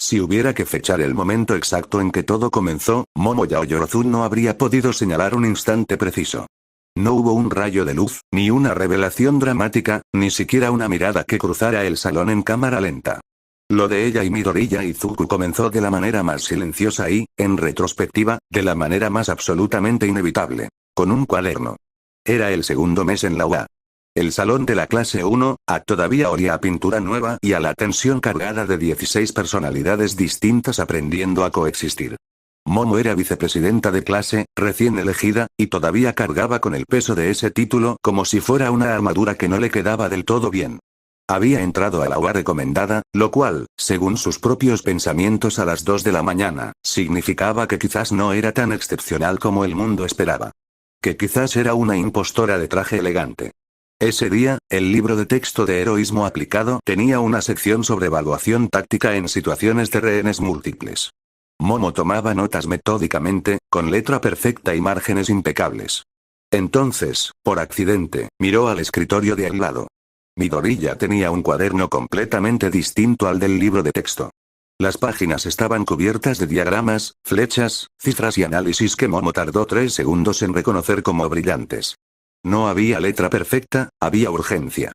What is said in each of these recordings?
Si hubiera que fechar el momento exacto en que todo comenzó, Momo Yaoyorozu no habría podido señalar un instante preciso. No hubo un rayo de luz, ni una revelación dramática, ni siquiera una mirada que cruzara el salón en cámara lenta. Lo de ella y Midoriya Izuku comenzó de la manera más silenciosa y, en retrospectiva, de la manera más absolutamente inevitable. Con un cuaderno. Era el segundo mes en la UA. El salón de la clase 1, todavía olía a pintura nueva y a la tensión cargada de 16 personalidades distintas aprendiendo a coexistir. Momo era vicepresidenta de clase, recién elegida, y todavía cargaba con el peso de ese título como si fuera una armadura que no le quedaba del todo bien. Había entrado a la UA recomendada, lo cual, según sus propios pensamientos a las 2 de la mañana, significaba que quizás no era tan excepcional como el mundo esperaba. Que quizás era una impostora de traje elegante. Ese día, el libro de texto de heroísmo aplicado tenía una sección sobre evaluación táctica en situaciones de rehenes múltiples. Momo tomaba notas metódicamente, con letra perfecta y márgenes impecables. Entonces, por accidente, miró al escritorio de al lado. Midoriya tenía un cuaderno completamente distinto al del libro de texto. Las páginas estaban cubiertas de diagramas, flechas, cifras y análisis que Momo tardó 3 segundos en reconocer como brillantes. No había letra perfecta, había urgencia.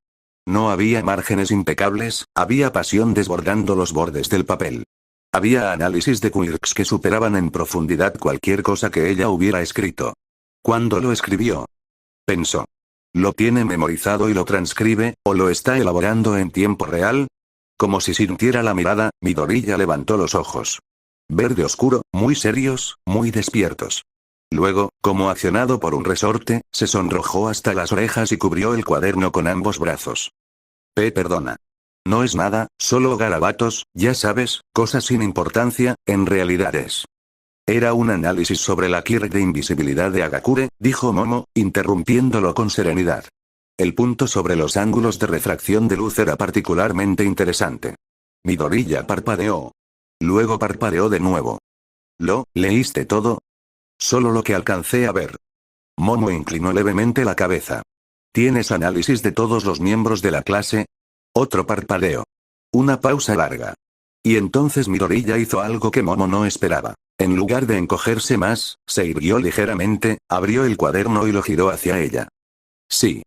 No había márgenes impecables, había pasión desbordando los bordes del papel. Había análisis de quirks que superaban en profundidad cualquier cosa que ella hubiera escrito. ¿Cuándo lo escribió? Pensó. ¿Lo tiene memorizado y lo transcribe, o lo está elaborando en tiempo real? Como si sintiera la mirada, Midoriya levantó los ojos. Verde oscuro, muy serios, muy despiertos. Luego, como accionado por un resorte, se sonrojó hasta las orejas y cubrió el cuaderno con ambos brazos. Perdona. No es nada, solo garabatos, ya sabes, cosas sin importancia, en realidad es. Era un análisis sobre la quirk de invisibilidad de Hagakure, dijo Momo, interrumpiéndolo con serenidad. El punto sobre los ángulos de refracción de luz era particularmente interesante. Midoriya parpadeó. Luego parpadeó de nuevo. ¿Leíste todo? Solo lo que alcancé a ver. Momo inclinó levemente la cabeza. ¿Tienes análisis de todos los miembros de la clase? Otro parpadeo. Una pausa larga. Y entonces Midoriya hizo algo que Momo no esperaba. En lugar de encogerse más, se irguió ligeramente, abrió el cuaderno y lo giró hacia ella. Sí.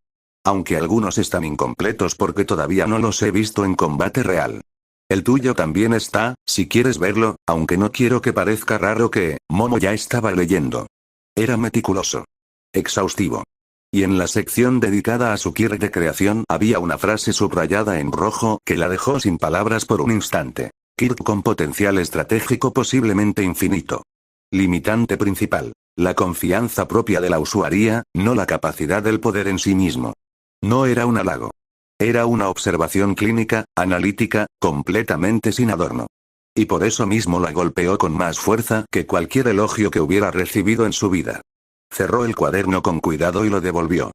Aunque algunos están incompletos porque todavía no los he visto en combate real. El tuyo también está, si quieres verlo, aunque no quiero que parezca raro que, Momo ya estaba leyendo. Era meticuloso. Exhaustivo. Y en la sección dedicada a su quirk de creación había una frase subrayada en rojo que la dejó sin palabras por un instante. Quirk con potencial estratégico posiblemente infinito. Limitante principal. La confianza propia de la usuaria, no la capacidad del poder en sí mismo. No era un halago. Era una observación clínica, analítica, completamente sin adorno. Y por eso mismo la golpeó con más fuerza que cualquier elogio que hubiera recibido en su vida. Cerró el cuaderno con cuidado y lo devolvió.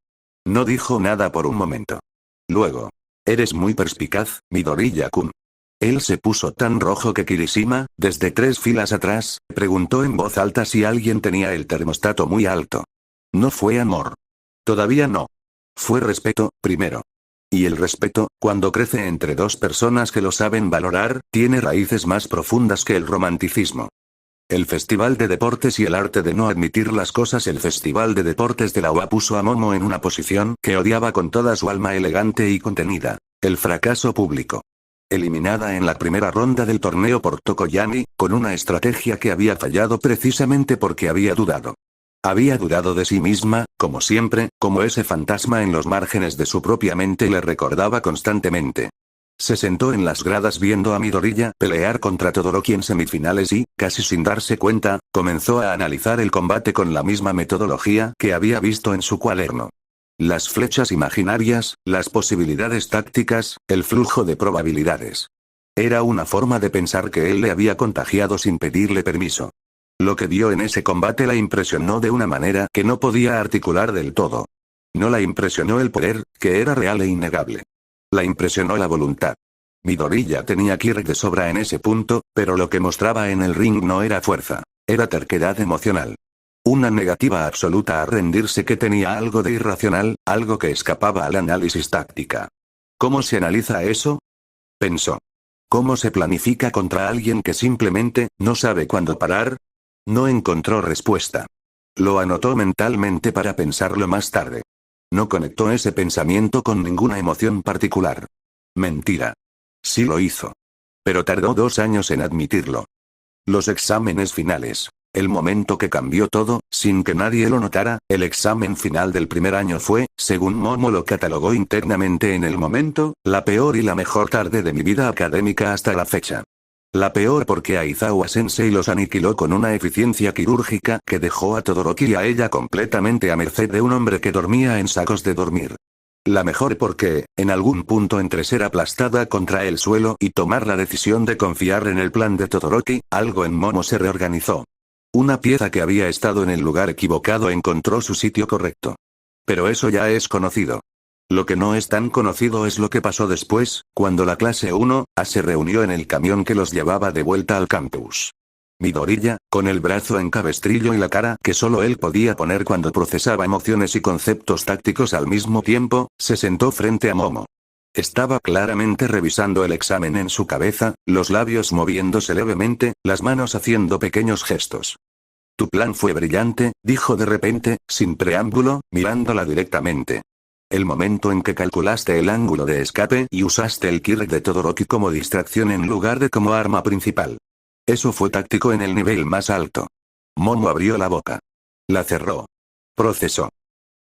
No dijo nada por un momento. Luego. Eres muy perspicaz, Midoriya-kun. Él se puso tan rojo que Kirishima, desde 3 filas atrás, preguntó en voz alta si alguien tenía el termostato muy alto. No fue amor. Todavía no. Fue respeto, primero. Y el respeto, cuando crece entre dos personas que lo saben valorar, tiene raíces más profundas que el romanticismo. El Festival de Deportes y el arte de no admitir las cosas. El Festival de Deportes de la UA puso a Momo en una posición que odiaba con toda su alma elegante y contenida. El fracaso público. Eliminada en la primera ronda del torneo por Tokoyami, con una estrategia que había fallado precisamente porque había dudado. Había dudado de sí misma, como siempre, como ese fantasma en los márgenes de su propia mente le recordaba constantemente. Se sentó en las gradas viendo a Midoriya pelear contra Todoroki en semifinales y, casi sin darse cuenta, comenzó a analizar el combate con la misma metodología que había visto en su cuaderno. Las flechas imaginarias, las posibilidades tácticas, el flujo de probabilidades. Era una forma de pensar que él le había contagiado sin pedirle permiso. Lo que vio en ese combate la impresionó de una manera que no podía articular del todo. No la impresionó el poder, que era real e innegable. La impresionó la voluntad. Midoriya tenía quirk de sobra en ese punto, pero lo que mostraba en el ring no era fuerza, era terquedad emocional. Una negativa absoluta a rendirse que tenía algo de irracional, algo que escapaba al análisis táctica. ¿Cómo se analiza eso? Pensó. ¿Cómo se planifica contra alguien que simplemente no sabe cuándo parar? No encontró respuesta. Lo anotó mentalmente para pensarlo más tarde. No conectó ese pensamiento con ninguna emoción particular. Mentira. Sí lo hizo. Pero tardó 2 años en admitirlo. Los exámenes finales. El momento que cambió todo, sin que nadie lo notara, el examen final del primer año fue, según Momo lo catalogó internamente en el momento, la peor y la mejor tarde de mi vida académica hasta la fecha. La peor porque Aizawa Sensei los aniquiló con una eficiencia quirúrgica que dejó a Todoroki y a ella completamente a merced de un hombre que dormía en sacos de dormir. La mejor porque, en algún punto entre ser aplastada contra el suelo y tomar la decisión de confiar en el plan de Todoroki, algo en Momo se reorganizó. Una pieza que había estado en el lugar equivocado encontró su sitio correcto. Pero eso ya es conocido. Lo que no es tan conocido es lo que pasó después, cuando la clase 1A se reunió en el camión que los llevaba de vuelta al campus. Midoriya, con el brazo en cabestrillo y la cara que solo él podía poner cuando procesaba emociones y conceptos tácticos al mismo tiempo, se sentó frente a Momo. Estaba claramente revisando el examen en su cabeza, los labios moviéndose levemente, las manos haciendo pequeños gestos. Tu plan fue brillante, dijo de repente, sin preámbulo, mirándola directamente. El momento en que calculaste el ángulo de escape y usaste el Kirk de Todoroki como distracción en lugar de como arma principal. Eso fue táctico en el nivel más alto. Momo abrió la boca. La cerró. Procesó.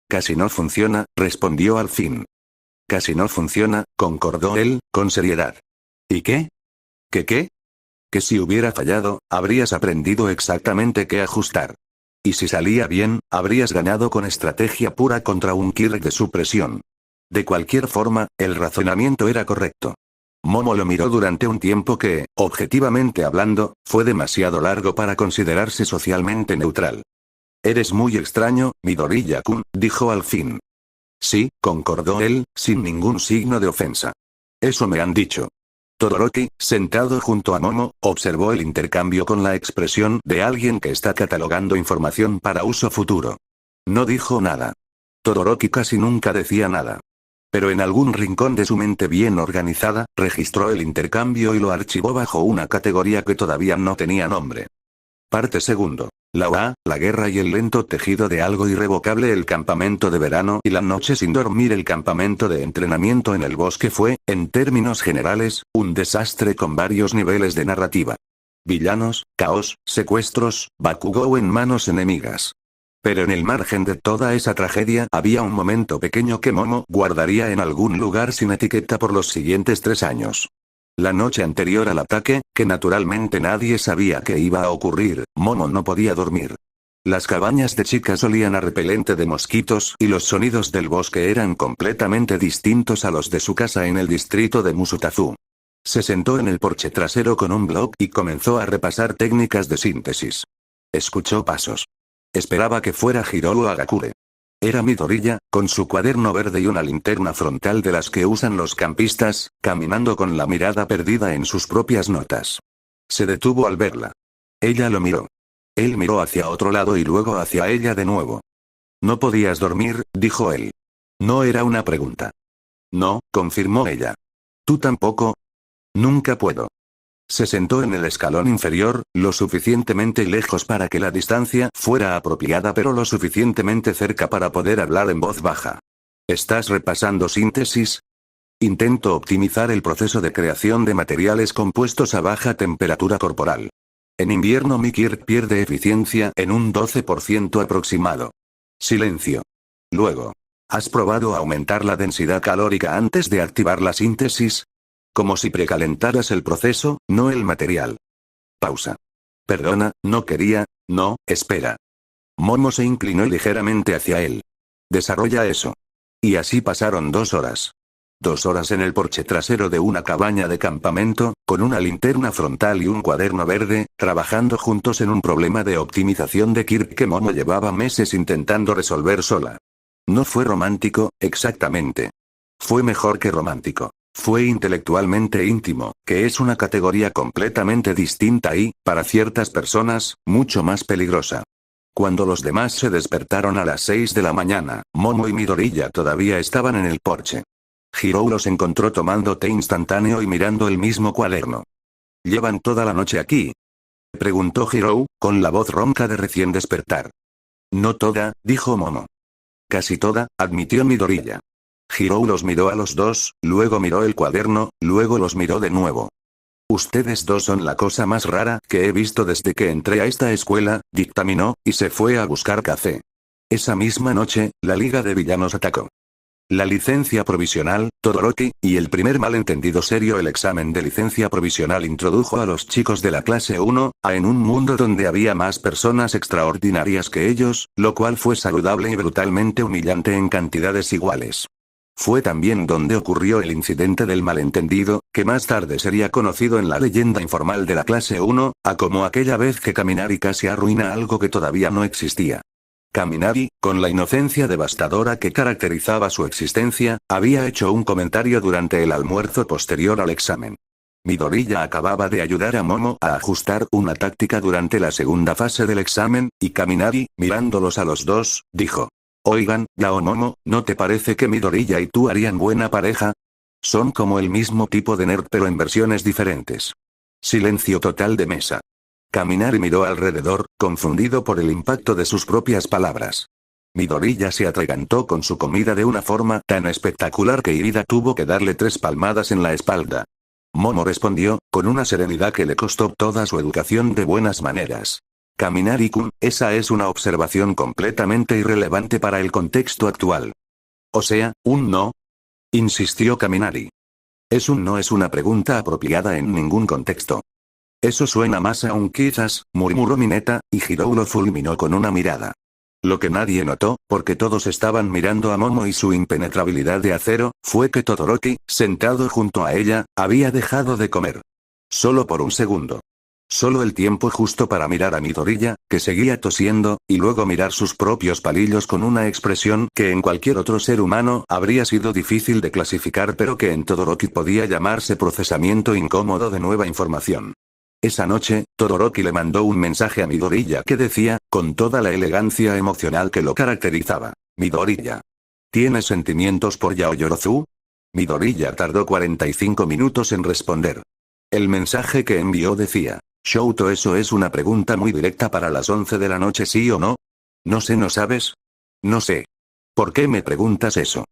Casi no funciona, respondió al fin. Casi no funciona, concordó él, con seriedad. ¿Y qué? ¿Qué? Que si hubiera fallado, habrías aprendido exactamente qué ajustar. Y si salía bien, habrías ganado con estrategia pura contra un Kirk de supresión. De cualquier forma, el razonamiento era correcto. Momo lo miró durante un tiempo que, objetivamente hablando, fue demasiado largo para considerarse socialmente neutral. Eres muy extraño, Midoriya-kun, dijo al fin. Sí, concordó él, sin ningún signo de ofensa. Eso me han dicho. Todoroki, sentado junto a Momo, observó el intercambio con la expresión de alguien que está catalogando información para uso futuro. No dijo nada. Todoroki casi nunca decía nada. Pero en algún rincón de su mente bien organizada, registró el intercambio y lo archivó bajo una categoría que todavía no tenía nombre. Parte segundo. La OA, la guerra y el lento tejido de algo irrevocable. El campamento de verano y la noche sin dormir. El campamento de entrenamiento en el bosque fue, en términos generales, un desastre con varios niveles de narrativa. Villanos, caos, secuestros, Bakugou en manos enemigas. Pero en el margen de toda esa tragedia había un momento pequeño que Momo guardaría en algún lugar sin etiqueta por los siguientes 3 años. La noche anterior al ataque, que naturalmente nadie sabía que iba a ocurrir, Momo no podía dormir. Las cabañas de chicas olían a repelente de mosquitos y los sonidos del bosque eran completamente distintos a los de su casa en el distrito de Musutazu. Se sentó en el porche trasero con un blog y comenzó a repasar técnicas de síntesis. Escuchó pasos. Esperaba que fuera Hirou Agakure. Era Midoriya, con su cuaderno verde y una linterna frontal de las que usan los campistas, caminando con la mirada perdida en sus propias notas. Se detuvo al verla. Ella lo miró. Él miró hacia otro lado y luego hacia ella de nuevo. No podías dormir, dijo él. No era una pregunta. No, confirmó ella. ¿Tú tampoco? Nunca puedo. Se sentó en el escalón inferior, lo suficientemente lejos para que la distancia fuera apropiada pero lo suficientemente cerca para poder hablar en voz baja. ¿Estás repasando síntesis? Intento optimizar el proceso de creación de materiales compuestos a baja temperatura corporal. En invierno mi Kirk pierde eficiencia en un 12% aproximado. Silencio. Luego. ¿Has probado aumentar la densidad calórica antes de activar la síntesis? Como si precalentaras el proceso, no el material. Pausa. Perdona, no quería, no, espera. Momo se inclinó ligeramente hacia él. Desarrolla eso. Y así pasaron 2 horas. 2 horas en el porche trasero de una cabaña de campamento, con una linterna frontal y un cuaderno verde, trabajando juntos en un problema de optimización de Kirk que Momo llevaba meses intentando resolver sola. No fue romántico, exactamente. Fue mejor que romántico. Fue intelectualmente íntimo, que es una categoría completamente distinta y, para ciertas personas, mucho más peligrosa. Cuando los demás se despertaron a las 6 de la mañana, Momo y Midoriya todavía estaban en el porche. Hirou los encontró tomando té instantáneo y mirando el mismo cuaderno. ¿Llevan toda la noche aquí?, preguntó Hirou, con la voz ronca de recién despertar. No toda, dijo Momo. Casi toda, admitió Midoriya. Hirou los miró a los dos, luego miró el cuaderno, luego los miró de nuevo. Ustedes dos son la cosa más rara que he visto desde que entré a esta escuela, dictaminó, y se fue a buscar café. Esa misma noche, la Liga de Villanos atacó. La licencia provisional, Todoroki, y el primer malentendido serio. El examen de licencia provisional introdujo a los chicos de la clase 1A en un mundo donde había más personas extraordinarias que ellos, lo cual fue saludable y brutalmente humillante en cantidades iguales. Fue también donde ocurrió el incidente del malentendido, que más tarde sería conocido en la leyenda informal de la clase 1A como aquella vez que Kaminari casi arruina algo que todavía no existía. Kaminari, con la inocencia devastadora que caracterizaba su existencia, había hecho un comentario durante el almuerzo posterior al examen. Midoriya acababa de ayudar a Momo a ajustar una táctica durante la segunda fase del examen, y Kaminari, mirándolos a los dos, dijo: Oigan, Yao Momo, ¿no te parece que Midoriya y tú harían buena pareja? Son como el mismo tipo de nerd pero en versiones diferentes. Silencio total de mesa. Kaminari miró alrededor, confundido por el impacto de sus propias palabras. Midoriya se atragantó con su comida de una forma tan espectacular que Irida tuvo que darle 3 palmadas en la espalda. Momo respondió, con una serenidad que le costó toda su educación de buenas maneras. Kaminari-kun, esa es una observación completamente irrelevante para el contexto actual. O sea, ¿un no?, insistió Kaminari. Un no es una pregunta apropiada en ningún contexto. Eso suena más a un quizás, murmuró Mineta, y Hirou lo fulminó con una mirada. Lo que nadie notó, porque todos estaban mirando a Momo y su impenetrabilidad de acero, fue que Todoroki, sentado junto a ella, había dejado de comer. Solo por un segundo. Solo el tiempo justo para mirar a Midoriya, que seguía tosiendo, y luego mirar sus propios palillos con una expresión que en cualquier otro ser humano habría sido difícil de clasificar pero que en Todoroki podía llamarse procesamiento incómodo de nueva información. Esa noche, Todoroki le mandó un mensaje a Midoriya que decía, con toda la elegancia emocional que lo caracterizaba: Midoriya, ¿tienes sentimientos por Yaoyorozu? Midoriya tardó 45 minutos en responder. El mensaje que envió decía: Shouto, eso es una pregunta muy directa para las 11 de la noche, ¿sí o no? No sé, ¿no sabes? No sé. ¿Por qué me preguntas eso?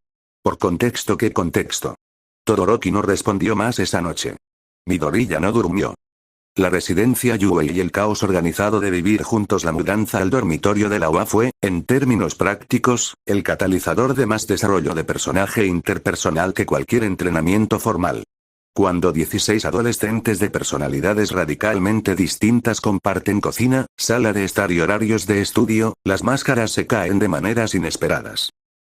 ¿Por contexto? ¿Qué contexto? Todoroki no respondió más esa noche. Midoriya no durmió. La residencia Yue y el caos organizado de vivir juntos. La mudanza al dormitorio de la UA fue, en términos prácticos, el catalizador de más desarrollo de personaje interpersonal que cualquier entrenamiento formal. Cuando 16 adolescentes de personalidades radicalmente distintas comparten cocina, sala de estar y horarios de estudio, las máscaras se caen de maneras inesperadas.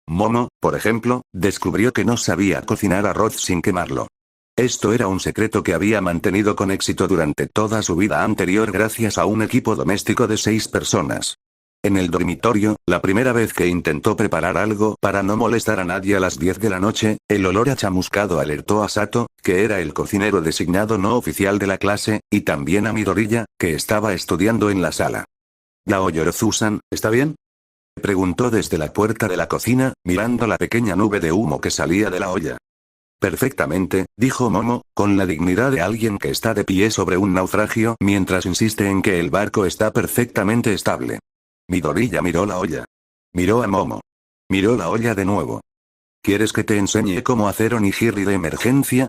Momo, por ejemplo, descubrió que no sabía cocinar arroz sin quemarlo. Esto era un secreto que había mantenido con éxito durante toda su vida anterior gracias a un equipo doméstico de 6 personas. En el dormitorio, la primera vez que intentó preparar algo para no molestar a nadie a las 10 de la noche, el olor a chamuscado alertó a Sato, que era el cocinero designado no oficial de la clase, y también a Midoriya, que estaba estudiando en la sala. ¿Yaoyorozu-san, está bien?, preguntó desde la puerta de la cocina, mirando la pequeña nube de humo que salía de la olla. Perfectamente, dijo Momo, con la dignidad de alguien que está de pie sobre un naufragio mientras insiste en que el barco está perfectamente estable. Midoriya miró la olla. Miró a Momo. Miró la olla de nuevo. ¿Quieres que te enseñe cómo hacer onigiri de emergencia?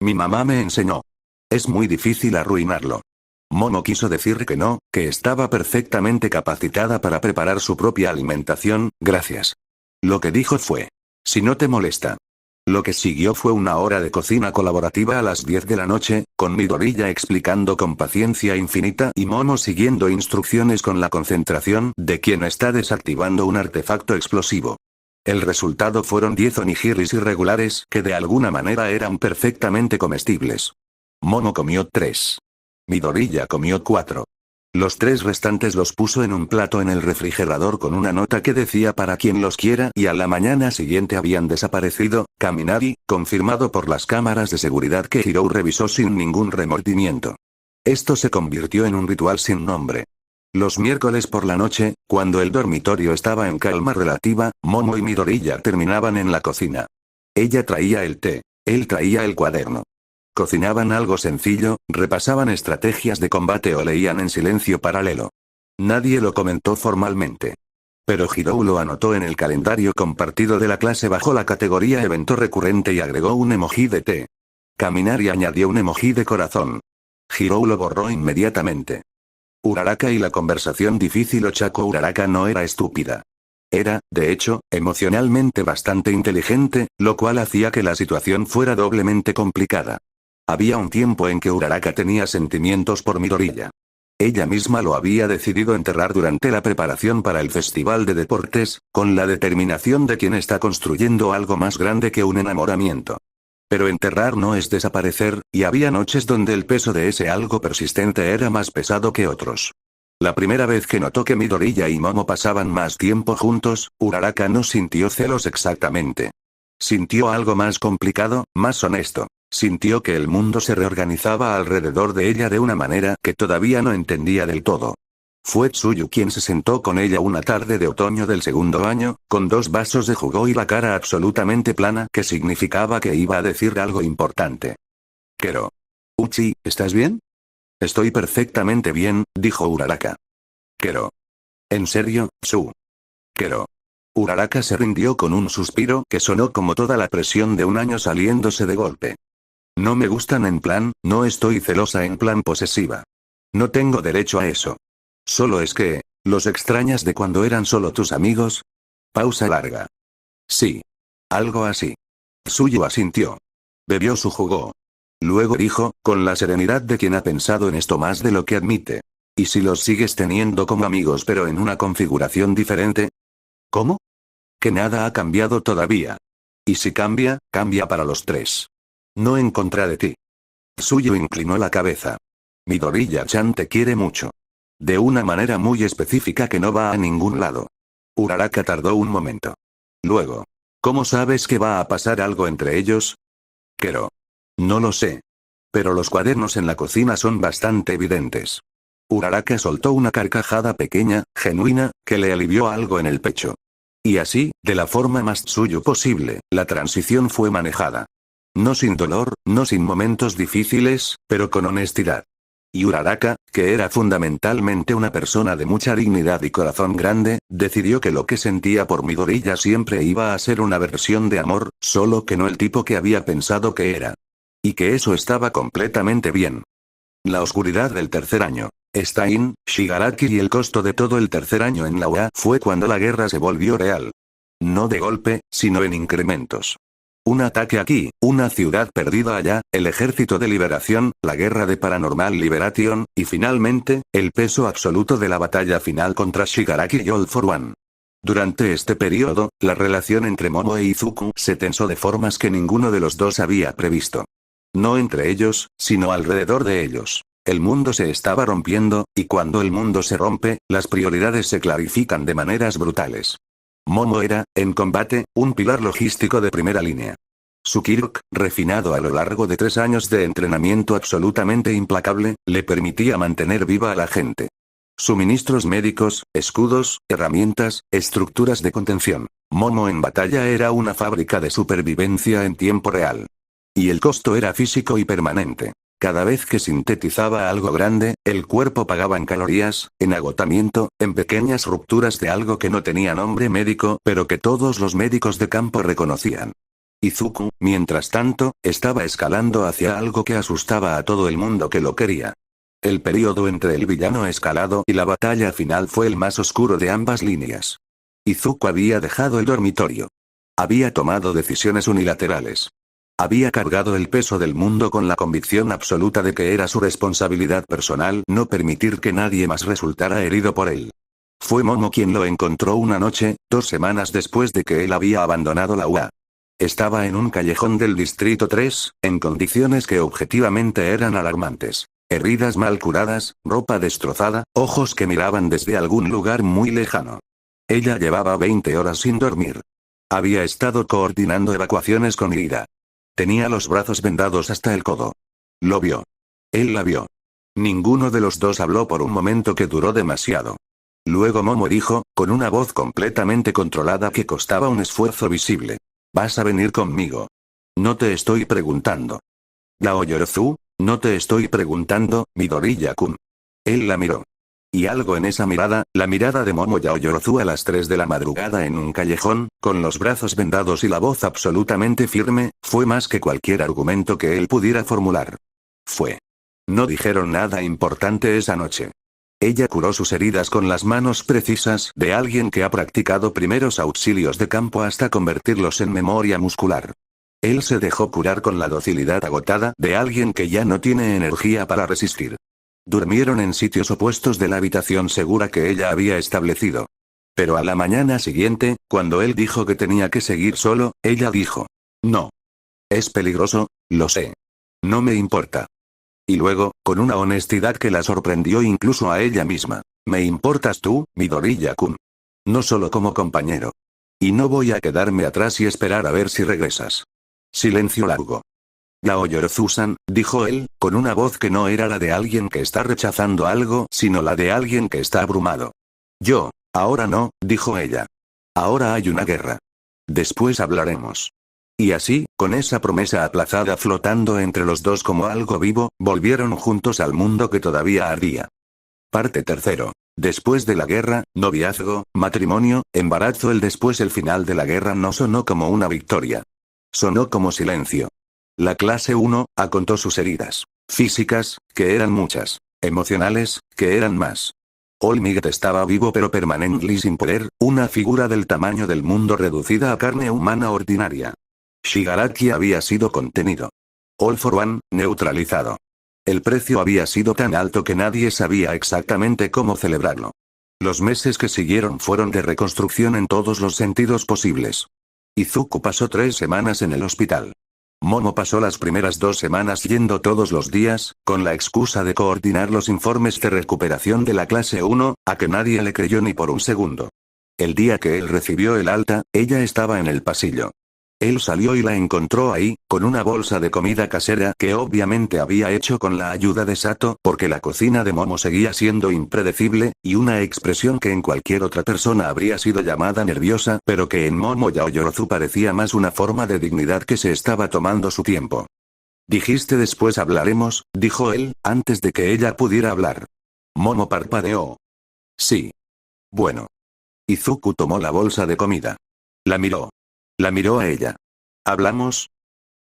Mi mamá me enseñó. Es muy difícil arruinarlo. Momo quiso decir que no, que estaba perfectamente capacitada para preparar su propia alimentación, gracias. Lo que dijo fue: si no te molesta. Lo que siguió fue una hora de cocina colaborativa a las 10 de la noche, con Midoriya explicando con paciencia infinita y Momo siguiendo instrucciones con la concentración de quien está desactivando un artefacto explosivo. El resultado fueron 10 onigiris irregulares que de alguna manera eran perfectamente comestibles. Momo comió 3. Midoriya comió 4. Los 3 restantes los puso en un plato en el refrigerador con una nota que decía para quien los quiera y a la mañana siguiente habían desaparecido. Kaminari, confirmado por las cámaras de seguridad que Hirou revisó sin ningún remordimiento. Esto se convirtió en un ritual sin nombre. Los miércoles por la noche, cuando el dormitorio estaba en calma relativa, Momo y Midoriya terminaban en la cocina. Ella traía el té. Él traía el cuaderno. Cocinaban algo sencillo, repasaban estrategias de combate o leían en silencio paralelo. Nadie lo comentó formalmente. Pero Hirou lo anotó en el calendario compartido de la clase bajo la categoría evento recurrente y agregó un emoji de té. Caminar y añadió un emoji de corazón. Hirou lo borró inmediatamente. Uraraka y la conversación difícil. Ochako Uraraka no era estúpida. Era, de hecho, emocionalmente bastante inteligente, lo cual hacía que la situación fuera doblemente complicada. Había un tiempo en que Uraraka tenía sentimientos por Midoriya. Ella misma lo había decidido enterrar durante la preparación para el festival de deportes, con la determinación de quien está construyendo algo más grande que un enamoramiento. Pero enterrar no es desaparecer, y había noches donde el peso de ese algo persistente era más pesado que otros. La primera vez que notó que Midoriya y Momo pasaban más tiempo juntos, Uraraka no sintió celos exactamente. Sintió algo más complicado, más honesto. Sintió que el mundo se reorganizaba alrededor de ella de una manera que todavía no entendía del todo. Fue Tsuyu quien se sentó con ella una tarde de otoño del segundo año, con 2 vasos de jugo y la cara absolutamente plana, que significaba que iba a decir algo importante. Kero. Uchi, ¿estás bien? Estoy perfectamente bien, dijo Uraraka. Kero. ¿En serio, Tsu? Kero. Uraraka se rindió con un suspiro que sonó como toda la presión de un año saliéndose de golpe. No me gustan en plan, no estoy celosa en plan posesiva. No tengo derecho a eso. Solo es que, ¿los extrañas de cuando eran solo tus amigos? Pausa larga. Sí. Algo así. Tsuyu asintió. Bebió su jugo. Luego dijo, con la serenidad de quien ha pensado en esto más de lo que admite. ¿Y si los sigues teniendo como amigos pero en una configuración diferente? ¿Cómo? Que nada ha cambiado todavía. Y si cambia, cambia para los 3. No en contra de ti. Tsuyu inclinó la cabeza. Midoriya-chan te quiere mucho. De una manera muy específica que no va a ningún lado. Uraraka tardó un momento. Luego. ¿Cómo sabes que va a pasar algo entre ellos? Kero. No lo sé. Pero los cuadernos en la cocina son bastante evidentes. Uraraka soltó una carcajada pequeña, genuina, que le alivió algo en el pecho. Y así, de la forma más Tsuyu posible, la transición fue manejada. No sin dolor, no sin momentos difíciles, pero con honestidad. Y Uraraka, que era fundamentalmente una persona de mucha dignidad y corazón grande, decidió que lo que sentía por Midoriya siempre iba a ser una versión de amor, solo que no el tipo que había pensado que era. Y que eso estaba completamente bien. La oscuridad del tercer año. Stein, Shigaraki y el costo de todo el tercer año en la UA fue cuando la guerra se volvió real. No de golpe, sino en incrementos. Un ataque aquí, una ciudad perdida allá, el ejército de liberación, la guerra de Paranormal Liberation, y finalmente, el peso absoluto de la batalla final contra Shigaraki y All for One. Durante este periodo, la relación entre Momo e Izuku se tensó de formas que ninguno de los dos había previsto. No entre ellos, sino alrededor de ellos. El mundo se estaba rompiendo, y cuando el mundo se rompe, las prioridades se clarifican de maneras brutales. Momo era, en combate, un pilar logístico de primera línea. Su quirk, refinado a lo largo de 3 años de entrenamiento absolutamente implacable, le permitía mantener viva a la gente. Suministros médicos, escudos, herramientas, estructuras de contención. Momo en batalla era una fábrica de supervivencia en tiempo real. Y el costo era físico y permanente. Cada vez que sintetizaba algo grande, el cuerpo pagaba en calorías, en agotamiento, en pequeñas rupturas de algo que no tenía nombre médico, pero que todos los médicos de campo reconocían. Izuku, mientras tanto, estaba escalando hacia algo que asustaba a todo el mundo que lo quería. El período entre el villano escalado y la batalla final fue el más oscuro de ambas líneas. Izuku había dejado el dormitorio. Había tomado decisiones unilaterales. Había cargado el peso del mundo con la convicción absoluta de que era su responsabilidad personal no permitir que nadie más resultara herido por él. Fue Momo quien lo encontró una noche, 2 semanas después de que él había abandonado la UA. Estaba en un callejón del Distrito 3, en condiciones que objetivamente eran alarmantes. Heridas mal curadas, ropa destrozada, ojos que miraban desde algún lugar muy lejano. Ella llevaba 20 horas sin dormir. Había estado coordinando evacuaciones con Ira. Tenía los brazos vendados hasta el codo. Lo vio. Él la vio. Ninguno de los dos habló por un momento que duró demasiado. Luego Momo dijo, con una voz completamente controlada que costaba un esfuerzo visible. Vas a venir conmigo. No te estoy preguntando. Yaoyorozu, no te estoy preguntando, Midoriya-kun. Él la miró. Y algo en esa mirada, la mirada de Momo Yaoyorozu a las 3 de la madrugada en un callejón, con los brazos vendados y la voz absolutamente firme, fue más que cualquier argumento que él pudiera formular. Fue. No dijeron nada importante esa noche. Ella curó sus heridas con las manos precisas de alguien que ha practicado primeros auxilios de campo hasta convertirlos en memoria muscular. Él se dejó curar con la docilidad agotada de alguien que ya no tiene energía para resistir. Durmieron en sitios opuestos de la habitación segura que ella había establecido. Pero a la mañana siguiente, cuando él dijo que tenía que seguir solo, ella dijo: no. Es peligroso, lo sé. No me importa. Y luego, con una honestidad que la sorprendió incluso a ella misma: me importas tú, Midoriya-kun. No solo como compañero. Y no voy a quedarme atrás y esperar a ver si regresas. Silencio largo. Yaoyorozu-san, dijo él, con una voz que no era la de alguien que está rechazando algo, sino la de alguien que está abrumado. Ahora no, dijo ella. Ahora hay una guerra. Después hablaremos. Y así, con esa promesa aplazada flotando entre los dos como algo vivo, volvieron juntos al mundo que todavía ardía. Parte 3. Después de la guerra, noviazgo, matrimonio, embarazo. El final de la guerra no sonó como una victoria. Sonó como silencio. La clase 1, contó sus heridas. Físicas, que eran muchas. Emocionales, que eran más. All-Might estaba vivo pero permanently sin poder, una figura del tamaño del mundo reducida a carne humana ordinaria. Shigaraki había sido contenido. All for One, neutralizado. El precio había sido tan alto que nadie sabía exactamente cómo celebrarlo. Los meses que siguieron fueron de reconstrucción en todos los sentidos posibles. Izuku pasó 3 semanas en el hospital. Momo pasó las primeras 2 semanas yendo todos los días, con la excusa de coordinar los informes de recuperación de la clase 1, a que nadie le creyó ni por un segundo. El día que él recibió el alta, ella estaba en el pasillo. Él salió y la encontró ahí, con una bolsa de comida casera que obviamente había hecho con la ayuda de Sato, porque la cocina de Momo seguía siendo impredecible, y una expresión que en cualquier otra persona habría sido llamada nerviosa, pero que en Momo Yaoyorozu parecía más una forma de dignidad que se estaba tomando su tiempo. Dijiste después hablaremos, dijo él, antes de que ella pudiera hablar. Momo parpadeó. Sí. Bueno. Izuku tomó la bolsa de comida. La miró. La miró a ella. ¿Hablamos?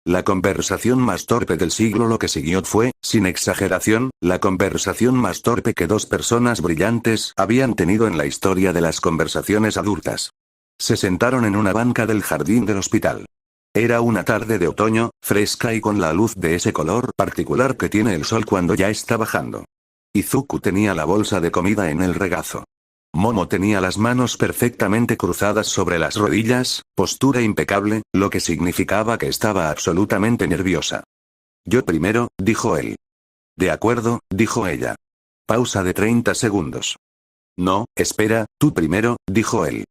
La conversación más torpe del siglo. Lo que siguió fue, sin exageración, la conversación más torpe que 2 personas brillantes habían tenido en la historia de las conversaciones adultas. Se sentaron en una banca del jardín del hospital. Era una tarde de otoño, fresca y con la luz de ese color particular que tiene el sol cuando ya está bajando. Izuku tenía la bolsa de comida en el regazo. Momo tenía las manos perfectamente cruzadas sobre las rodillas, postura impecable, lo que significaba que estaba absolutamente nerviosa. Yo primero, dijo él. De acuerdo, dijo ella. Pausa de 30 segundos. No, espera, tú primero, dijo él.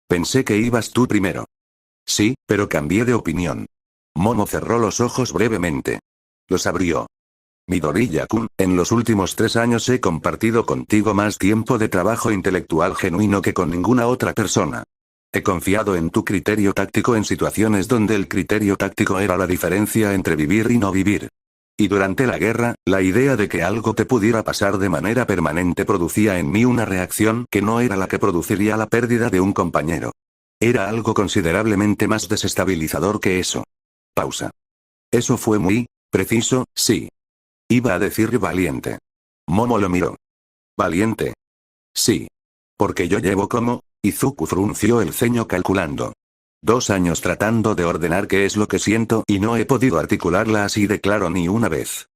Pensé que ibas tú primero. Sí, pero cambié de opinión. Momo cerró los ojos brevemente. Los abrió. Midoriya-kun, en los últimos 3 años he compartido contigo más tiempo de trabajo intelectual genuino que con ninguna otra persona. He confiado en tu criterio táctico en situaciones donde el criterio táctico era la diferencia entre vivir y no vivir. Y durante la guerra, la idea de que algo te pudiera pasar de manera permanente producía en mí una reacción que no era la que produciría la pérdida de un compañero. Era algo considerablemente más desestabilizador que eso. Pausa. Eso fue muy preciso, sí. Iba a decir valiente. Momo lo miró. ¿Valiente? Sí. Porque yo llevo como... Izuku frunció el ceño calculando. 2 años tratando de ordenar qué es lo que siento y no he podido articularla así de claro ni una vez.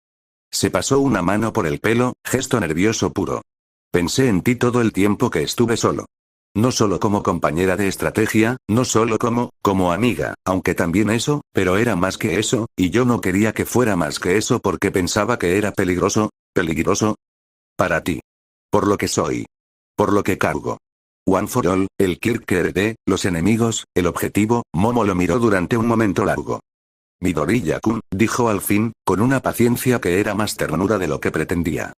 Se pasó una mano por el pelo, gesto nervioso puro. Pensé en ti todo el tiempo que estuve solo. No solo como compañera de estrategia, no solo como amiga, aunque también eso, pero era más que eso, y yo no quería que fuera más que eso porque pensaba que era peligroso, para ti. Por lo que soy. Por lo que cargo. One for All, el Kirk heredé, los enemigos, el objetivo. Momo lo miró durante un momento largo. Midoriya-kun, dijo al fin, con una paciencia que era más ternura de lo que pretendía.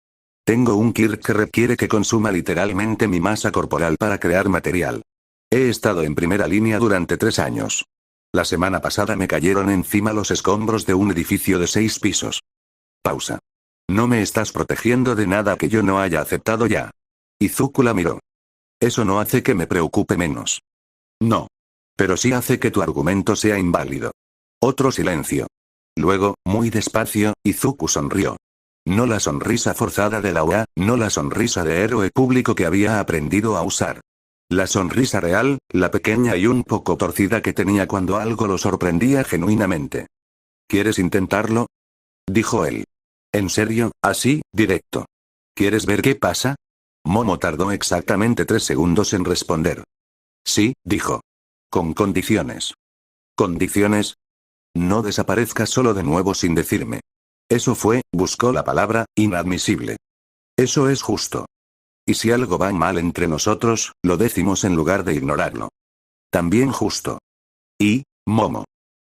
Tengo un Kirk que requiere que consuma literalmente mi masa corporal para crear material. He estado en primera línea durante 3 años. La semana pasada me cayeron encima los escombros de un edificio de 6 pisos. Pausa. No me estás protegiendo de nada que yo no haya aceptado ya. Izuku la miró. Eso no hace que me preocupe menos. No. Pero sí hace que tu argumento sea inválido. Otro silencio. Luego, muy despacio, Izuku sonrió. No la sonrisa forzada de la OA, no la sonrisa de héroe público que había aprendido a usar. La sonrisa real, la pequeña y un poco torcida que tenía cuando algo lo sorprendía genuinamente. ¿Quieres intentarlo? Dijo él. ¿En serio, así, directo? ¿Quieres ver qué pasa? Momo tardó exactamente 3 segundos en responder. Sí, dijo. Con condiciones. ¿Condiciones? No desaparezcas solo de nuevo sin decirme. Eso fue, buscó la palabra, inadmisible. Eso es justo. Y si algo va mal entre nosotros, lo decimos en lugar de ignorarlo. También justo. Y, Momo.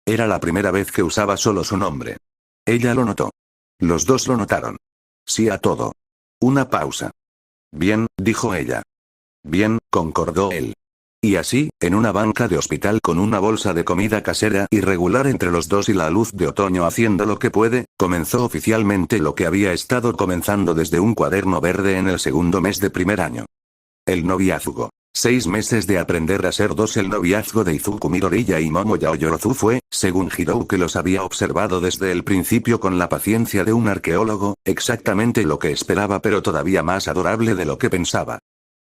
Era la primera vez que usaba solo su nombre. Ella lo notó. Los dos lo notaron. Sí a todo. Una pausa. Bien, dijo ella. Bien, concordó él. Y así, en una banca de hospital con una bolsa de comida casera irregular entre los dos y la luz de otoño haciendo lo que puede, comenzó oficialmente lo que había estado comenzando desde un cuaderno verde en el segundo mes de primer año. El noviazgo. 6 meses de aprender a ser dos. El noviazgo de Izuku Midoriya y Momo Yaoyorozu fue, según Hirou que los había observado desde el principio con la paciencia de un arqueólogo, exactamente lo que esperaba pero todavía más adorable de lo que pensaba.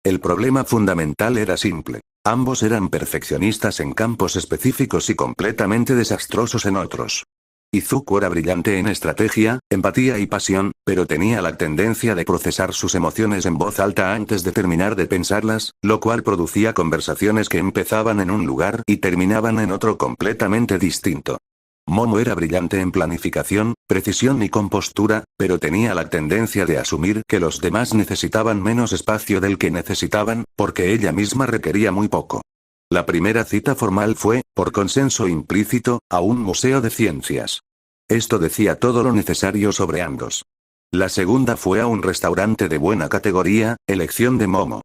El problema fundamental era simple. Ambos eran perfeccionistas en campos específicos y completamente desastrosos en otros. Izuku era brillante en estrategia, empatía y pasión, pero tenía la tendencia de procesar sus emociones en voz alta antes de terminar de pensarlas, lo cual producía conversaciones que empezaban en un lugar y terminaban en otro completamente distinto. Momo era brillante en planificación, precisión y compostura, pero tenía la tendencia de asumir que los demás necesitaban menos espacio del que necesitaban, porque ella misma requería muy poco. La primera cita formal fue, por consenso implícito, a un museo de ciencias. Esto decía todo lo necesario sobre ambos. La segunda fue a un restaurante de buena categoría, elección de Momo.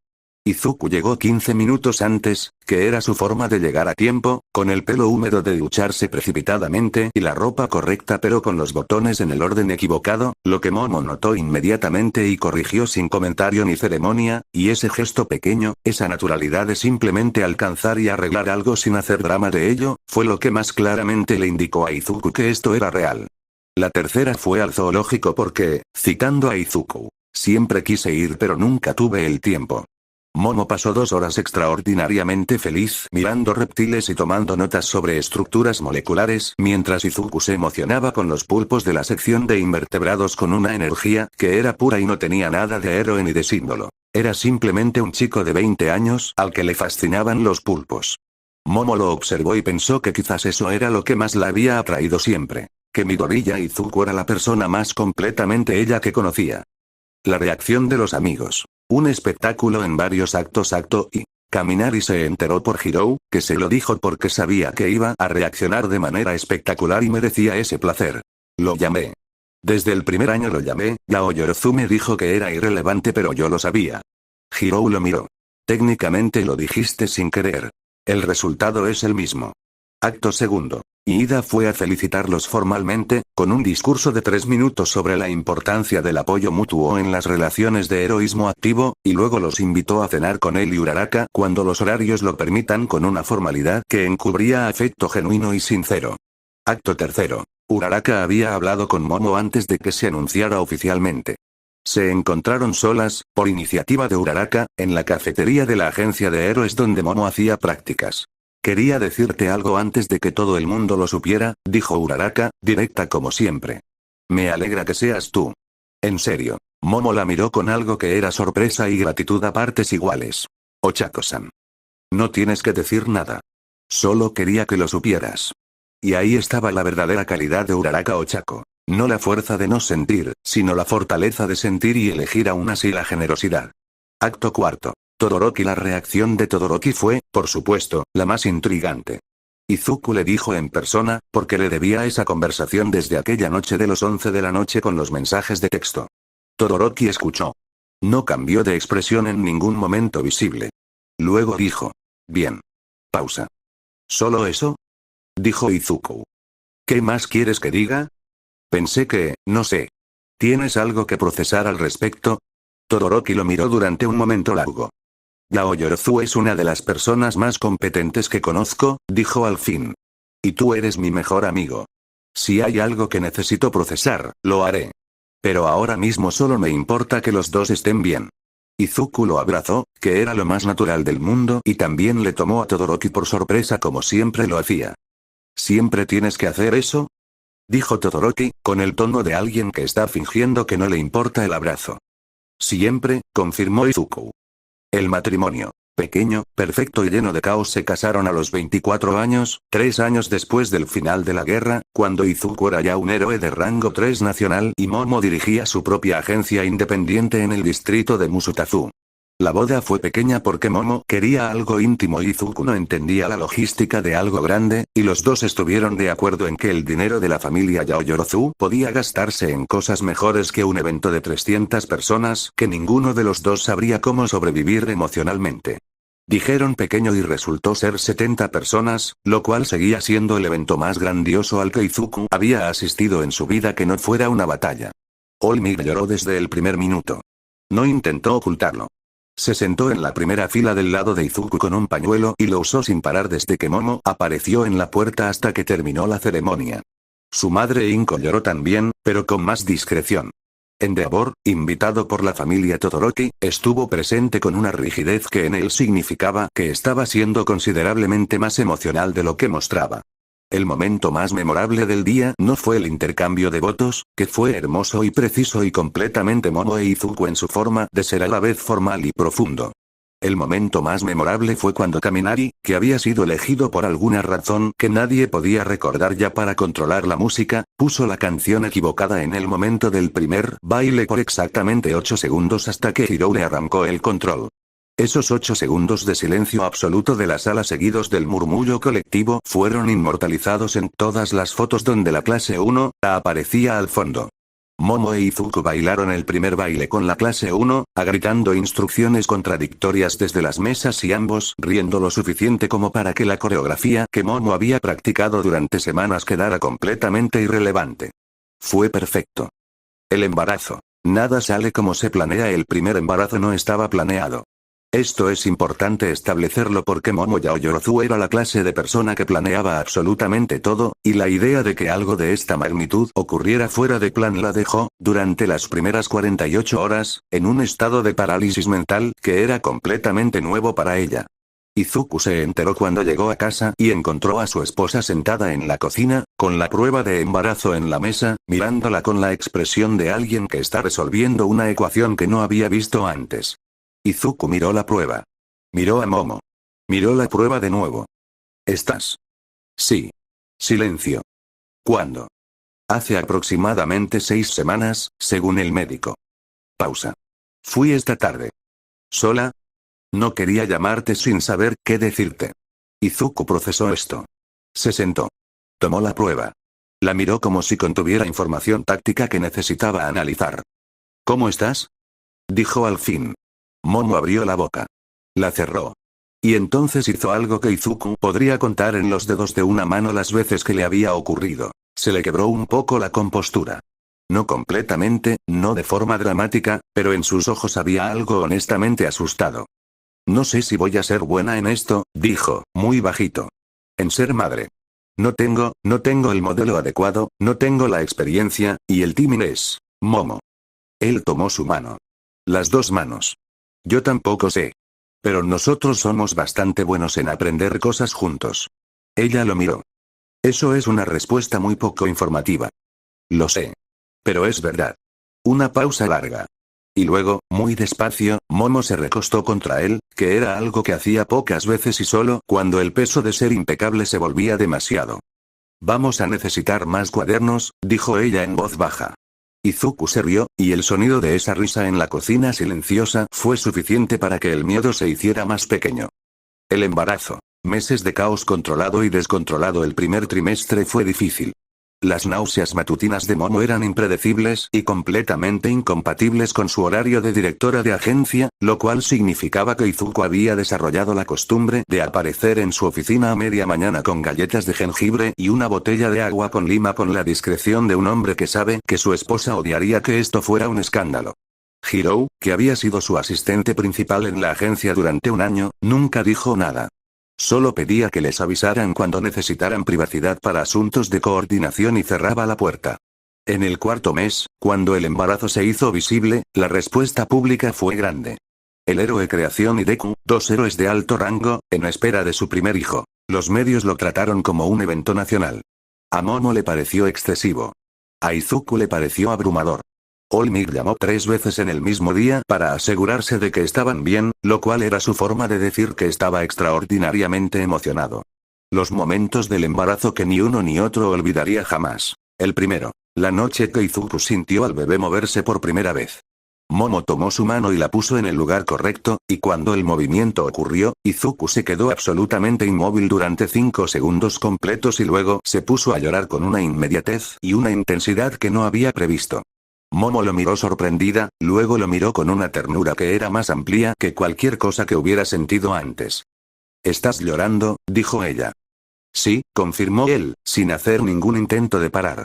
Izuku llegó 15 minutos antes, que era su forma de llegar a tiempo, con el pelo húmedo de ducharse precipitadamente y la ropa correcta pero con los botones en el orden equivocado, lo que Momo notó inmediatamente y corrigió sin comentario ni ceremonia, y ese gesto pequeño, esa naturalidad de simplemente alcanzar y arreglar algo sin hacer drama de ello, fue lo que más claramente le indicó a Izuku que esto era real. La tercera fue al zoológico porque, citando a Izuku, siempre quise ir pero nunca tuve el tiempo. Momo pasó 2 horas extraordinariamente feliz mirando reptiles y tomando notas sobre estructuras moleculares mientras Izuku se emocionaba con los pulpos de la sección de invertebrados con una energía que era pura y no tenía nada de héroe ni de símbolo. Era simplemente un chico de 20 años al que le fascinaban los pulpos. Momo lo observó y pensó que quizás eso era lo que más la había atraído siempre. Que Midoriya Izuku era la persona más completamente ella que conocía. La reacción de los amigos. Un espectáculo en varios actos acto y caminar y se enteró por Hirou, que se lo dijo porque sabía que iba a reaccionar de manera espectacular y merecía ese placer. Lo llamé. Desde el primer año lo llamé, Yaoyorozu me dijo que era irrelevante pero yo lo sabía. Hirou lo miró. Técnicamente lo dijiste sin querer. El resultado es el mismo. Acto segundo. Ida fue a felicitarlos formalmente, con un discurso de 3 minutos sobre la importancia del apoyo mutuo en las relaciones de heroísmo activo, y luego los invitó a cenar con él y Uraraka cuando los horarios lo permitan con una formalidad que encubría afecto genuino y sincero. Acto tercero. Uraraka había hablado con Momo antes de que se anunciara oficialmente. Se encontraron solas, por iniciativa de Uraraka, en la cafetería de la agencia de héroes donde Momo hacía prácticas. Quería decirte algo antes de que todo el mundo lo supiera, dijo Uraraka, directa como siempre. Me alegra que seas tú. En serio. Momo la miró con algo que era sorpresa y gratitud a partes iguales. Ochako-san. No tienes que decir nada. Solo quería que lo supieras. Y ahí estaba la verdadera calidad de Uraraka Ochako. No la fuerza de no sentir, sino la fortaleza de sentir y elegir aún así la generosidad. Acto cuarto. Todoroki. La reacción de Todoroki fue, por supuesto, la más intrigante. Izuku le dijo en persona, porque le debía esa conversación desde aquella noche de los 11 de la noche con los mensajes de texto. Todoroki escuchó. No cambió de expresión en ningún momento visible. Luego dijo. Bien. Pausa. ¿Solo eso? dijo Izuku. ¿Qué más quieres que diga? Pensé que, no sé. ¿Tienes algo que procesar al respecto? Todoroki lo miró durante un momento largo. Yaoyorozu es una de las personas más competentes que conozco, dijo al fin. Y tú eres mi mejor amigo. Si hay algo que necesito procesar, lo haré. Pero ahora mismo solo me importa que los dos estén bien. Izuku lo abrazó, que era lo más natural del mundo, y también le tomó a Todoroki por sorpresa como siempre lo hacía. ¿Siempre tienes que hacer eso? Dijo Todoroki, con el tono de alguien que está fingiendo que no le importa el abrazo. Siempre, confirmó Izuku. El matrimonio, pequeño, perfecto y lleno de caos, se casaron a los 24 años, 3 años después del final de la guerra, cuando Izuku era ya un héroe de rango 3 nacional y Momo dirigía su propia agencia independiente en el distrito de Musutazu. La boda fue pequeña porque Momo quería algo íntimo y Izuku no entendía la logística de algo grande, y los dos estuvieron de acuerdo en que el dinero de la familia Yaoyorozu podía gastarse en cosas mejores que un evento de 300 personas, que ninguno de los dos sabría cómo sobrevivir emocionalmente. Dijeron pequeño y resultó ser 70 personas, lo cual seguía siendo el evento más grandioso al que Izuku había asistido en su vida que no fuera una batalla. Olmi lloró desde el primer minuto. No intentó ocultarlo. Se sentó en la primera fila del lado de Izuku con un pañuelo y lo usó sin parar desde que Momo apareció en la puerta hasta que terminó la ceremonia. Su madre Inko lloró también, pero con más discreción. Endeavor, invitado por la familia Todoroki, estuvo presente con una rigidez que en él significaba que estaba siendo considerablemente más emocional de lo que mostraba. El momento más memorable del día no fue el intercambio de votos, que fue hermoso y preciso y completamente Momo e Izuku en su forma de ser a la vez formal y profundo. El momento más memorable fue cuando Kaminari, que había sido elegido por alguna razón que nadie podía recordar ya para controlar la música, puso la canción equivocada en el momento del primer baile por exactamente 8 segundos hasta que Hiro le arrancó el control. Esos 8 segundos de silencio absoluto de la sala seguidos del murmullo colectivo fueron inmortalizados en todas las fotos donde la clase 1 aparecía al fondo. Momo e Izuku bailaron el primer baile con la clase 1, gritando instrucciones contradictorias desde las mesas y ambos riendo lo suficiente como para que la coreografía que Momo había practicado durante semanas quedara completamente irrelevante. Fue perfecto. El embarazo. Nada sale como se planea. El primer embarazo no estaba planeado. Esto es importante establecerlo porque Momo Yaoyorozu era la clase de persona que planeaba absolutamente todo, y la idea de que algo de esta magnitud ocurriera fuera de plan la dejó, durante las primeras 48 horas, en un estado de parálisis mental que era completamente nuevo para ella. Izuku se enteró cuando llegó a casa y encontró a su esposa sentada en la cocina, con la prueba de embarazo en la mesa, mirándola con la expresión de alguien que está resolviendo una ecuación que no había visto antes. Izuku miró la prueba. Miró a Momo. Miró la prueba de nuevo. ¿Estás? Sí. Silencio. ¿Cuándo? Hace aproximadamente 6 semanas, según el médico. Pausa. Fui esta tarde. ¿Sola? No quería llamarte sin saber qué decirte. Izuku procesó esto. Se sentó. Tomó la prueba. La miró como si contuviera información táctica que necesitaba analizar. ¿Cómo estás? Dijo al fin. Momo abrió la boca. La cerró. Y entonces hizo algo que Izuku podría contar en los dedos de una mano las veces que le había ocurrido. Se le quebró un poco la compostura. No completamente, no de forma dramática, pero en sus ojos había algo honestamente asustado. No sé si voy a ser buena en esto, dijo, muy bajito. En ser madre. No tengo el modelo adecuado, no tengo la experiencia, y el timing es Momo. Él tomó su mano. Las dos manos. Yo tampoco sé. Pero nosotros somos bastante buenos en aprender cosas juntos. Ella lo miró. Eso es una respuesta muy poco informativa. Lo sé. Pero es verdad. Una pausa larga. Y luego, muy despacio, Momo se recostó contra él, que era algo que hacía pocas veces y solo cuando el peso de ser impecable se volvía demasiado. Vamos a necesitar más cuadernos, dijo ella en voz baja. Izuku se rió, y el sonido de esa risa en la cocina silenciosa fue suficiente para que el miedo se hiciera más pequeño. El embarazo. Meses de caos controlado y descontrolado. El primer trimestre fue difícil. Las náuseas matutinas de Momo eran impredecibles y completamente incompatibles con su horario de directora de agencia, lo cual significaba que Izuku había desarrollado la costumbre de aparecer en su oficina a media mañana con galletas de jengibre y una botella de agua con lima con la discreción de un hombre que sabe que su esposa odiaría que esto fuera un escándalo. Hirou, que había sido su asistente principal en la agencia durante un año, nunca dijo nada. Solo pedía que les avisaran cuando necesitaran privacidad para asuntos de coordinación y cerraba la puerta. En el cuarto mes, cuando el embarazo se hizo visible, la respuesta pública fue grande. El héroe Creación y Deku, dos héroes de alto rango, en espera de su primer hijo. Los medios lo trataron como un evento nacional. A Momo le pareció excesivo. A Izuku le pareció abrumador. All Might llamó 3 veces en el mismo día para asegurarse de que estaban bien, lo cual era su forma de decir que estaba extraordinariamente emocionado. Los momentos del embarazo que ni uno ni otro olvidaría jamás. El primero, la noche que Izuku sintió al bebé moverse por primera vez. Momo tomó su mano y la puso en el lugar correcto, y cuando el movimiento ocurrió, Izuku se quedó absolutamente inmóvil durante 5 segundos completos y luego se puso a llorar con una inmediatez y una intensidad que no había previsto. Momo lo miró sorprendida, luego lo miró con una ternura que era más amplia que cualquier cosa que hubiera sentido antes. «¿Estás llorando?», dijo ella. «Sí», confirmó él, sin hacer ningún intento de parar.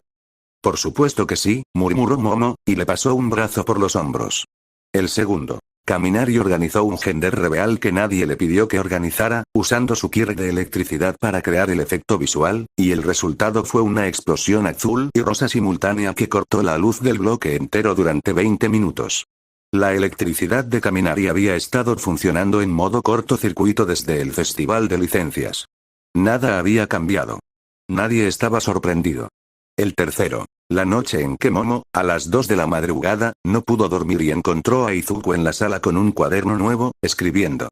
«Por supuesto que sí», murmuró Momo, y le pasó un brazo por los hombros. El segundo. Kaminari organizó un gender reveal que nadie le pidió que organizara, usando su key de electricidad para crear el efecto visual, y el resultado fue una explosión azul y rosa simultánea que cortó la luz del bloque entero durante 20 minutos. La electricidad de Kaminari había estado funcionando en modo cortocircuito desde el festival de licencias. Nada había cambiado. Nadie estaba sorprendido. El tercero. La noche en que Momo, a las 2 de la madrugada, no pudo dormir y encontró a Izuku en la sala con un cuaderno nuevo, escribiendo.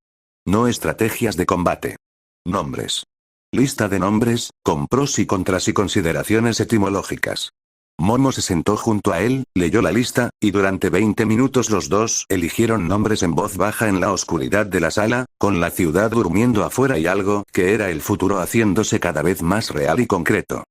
No estrategias de combate. Nombres. Lista de nombres, con pros y contras y consideraciones etimológicas. Momo se sentó junto a él, leyó la lista, y durante 20 minutos los dos eligieron nombres en voz baja en la oscuridad de la sala, con la ciudad durmiendo afuera y algo que era el futuro haciéndose cada vez más real y concreto.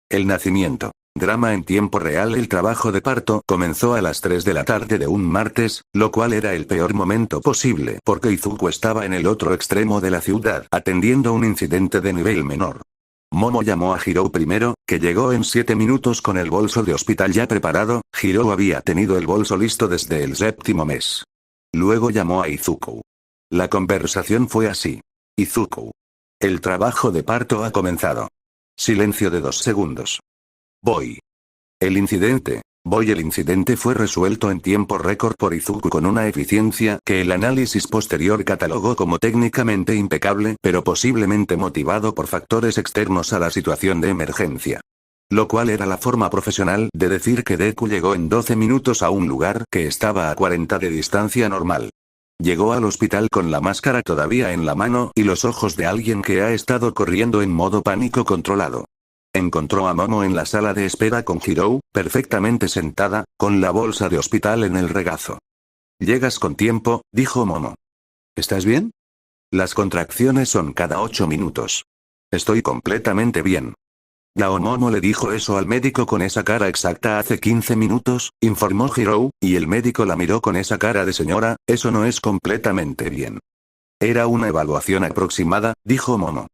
El nacimiento. Drama en tiempo real. El trabajo de parto comenzó a las 3 de la tarde de un martes, lo cual era el peor momento posible porque Izuku estaba en el otro extremo de la ciudad atendiendo un incidente de nivel menor. Momo llamó a Hirou primero, que llegó en 7 minutos con el bolso de hospital ya preparado. Hirou había tenido el bolso listo desde el 7º mes. Luego llamó a Izuku. La conversación fue así. Izuku. El trabajo de parto ha comenzado. Silencio de 2 segundos. Voy. El incidente. El incidente fue resuelto en tiempo récord por Izuku con una eficiencia que el análisis posterior catalogó como técnicamente impecable, pero posiblemente motivado por factores externos a la situación de emergencia. Lo cual era la forma profesional de decir que Deku llegó en 12 minutos a un lugar que estaba a 40 de distancia normal. Llegó al hospital con la máscara todavía en la mano y los ojos de alguien que ha estado corriendo en modo pánico controlado. Encontró a Momo en la sala de espera con Hirou, perfectamente sentada, con la bolsa de hospital en el regazo. «Llegas con tiempo», dijo Momo. «¿Estás bien?» «Las contracciones son cada 8 minutos. Estoy completamente bien». «Yao Momo le dijo eso al médico con esa cara exacta hace 15 minutos», informó Hirou, y el médico la miró con esa cara de señora, «eso no es completamente bien». «Era una evaluación aproximada», dijo Momo.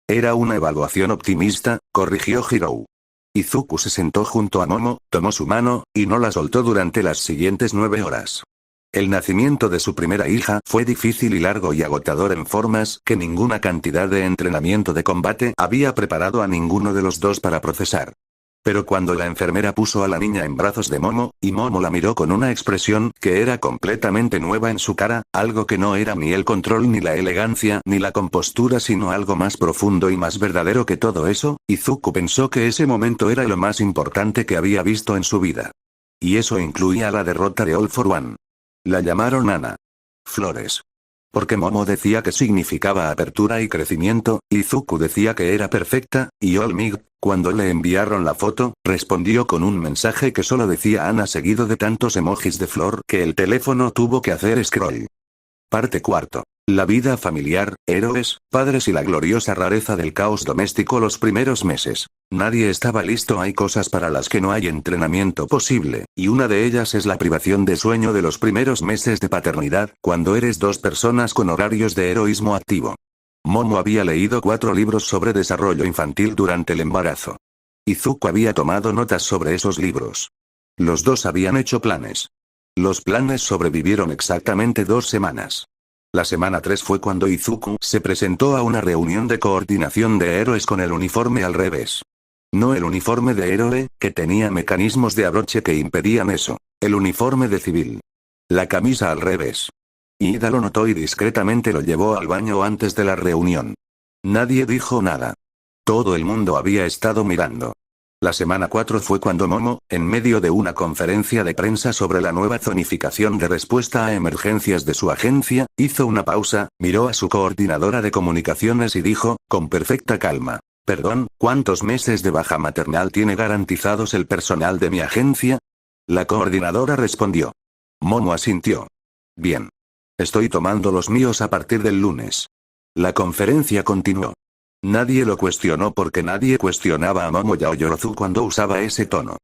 «Era una evaluación optimista», corrigió Hirou. Izuku se sentó junto a Momo, tomó su mano, y no la soltó durante las siguientes 9 horas. El nacimiento de su primera hija fue difícil y largo y agotador en formas que ninguna cantidad de entrenamiento de combate había preparado a ninguno de los dos para procesar. Pero cuando la enfermera puso a la niña en brazos de Momo, y Momo la miró con una expresión que era completamente nueva en su cara, algo que no era ni el control ni la elegancia ni la compostura sino algo más profundo y más verdadero que todo eso, Izuku pensó que ese momento era lo más importante que había visto en su vida. Y eso incluía la derrota de All for One. La llamaron Ana. Flores. Porque Momo decía que significaba apertura y crecimiento, Izuku decía que era perfecta, y All Might, cuando le enviaron la foto, respondió con un mensaje que solo decía Ana seguido de tantos emojis de flor que el teléfono tuvo que hacer scroll. Parte cuarto. La vida familiar, héroes, padres y la gloriosa rareza del caos doméstico los primeros meses. Nadie estaba listo. Hay cosas para las que no hay entrenamiento posible, y una de ellas es la privación de sueño de los primeros meses de paternidad, cuando eres dos personas con horarios de heroísmo activo. Momo había leído 4 libros sobre desarrollo infantil durante el embarazo. Izuku había tomado notas sobre esos libros. Los dos habían hecho planes. Los planes sobrevivieron exactamente 2 semanas. La semana 3 fue cuando Izuku se presentó a una reunión de coordinación de héroes con el uniforme al revés. No el uniforme de héroe, que tenía mecanismos de abroche que impedían eso. El uniforme de civil. La camisa al revés. Ida lo notó y discretamente lo llevó al baño antes de la reunión. Nadie dijo nada. Todo el mundo había estado mirando. La semana 4 fue cuando Momo, en medio de una conferencia de prensa sobre la nueva zonificación de respuesta a emergencias de su agencia, hizo una pausa, miró a su coordinadora de comunicaciones y dijo, con perfecta calma: «Perdón, ¿cuántos meses de baja maternal tiene garantizados el personal de mi agencia?» La coordinadora respondió. Momo asintió. «Bien. Estoy tomando los míos a partir del lunes». La conferencia continuó. Nadie lo cuestionó porque nadie cuestionaba a Momo Yaoyorozu cuando usaba ese tono.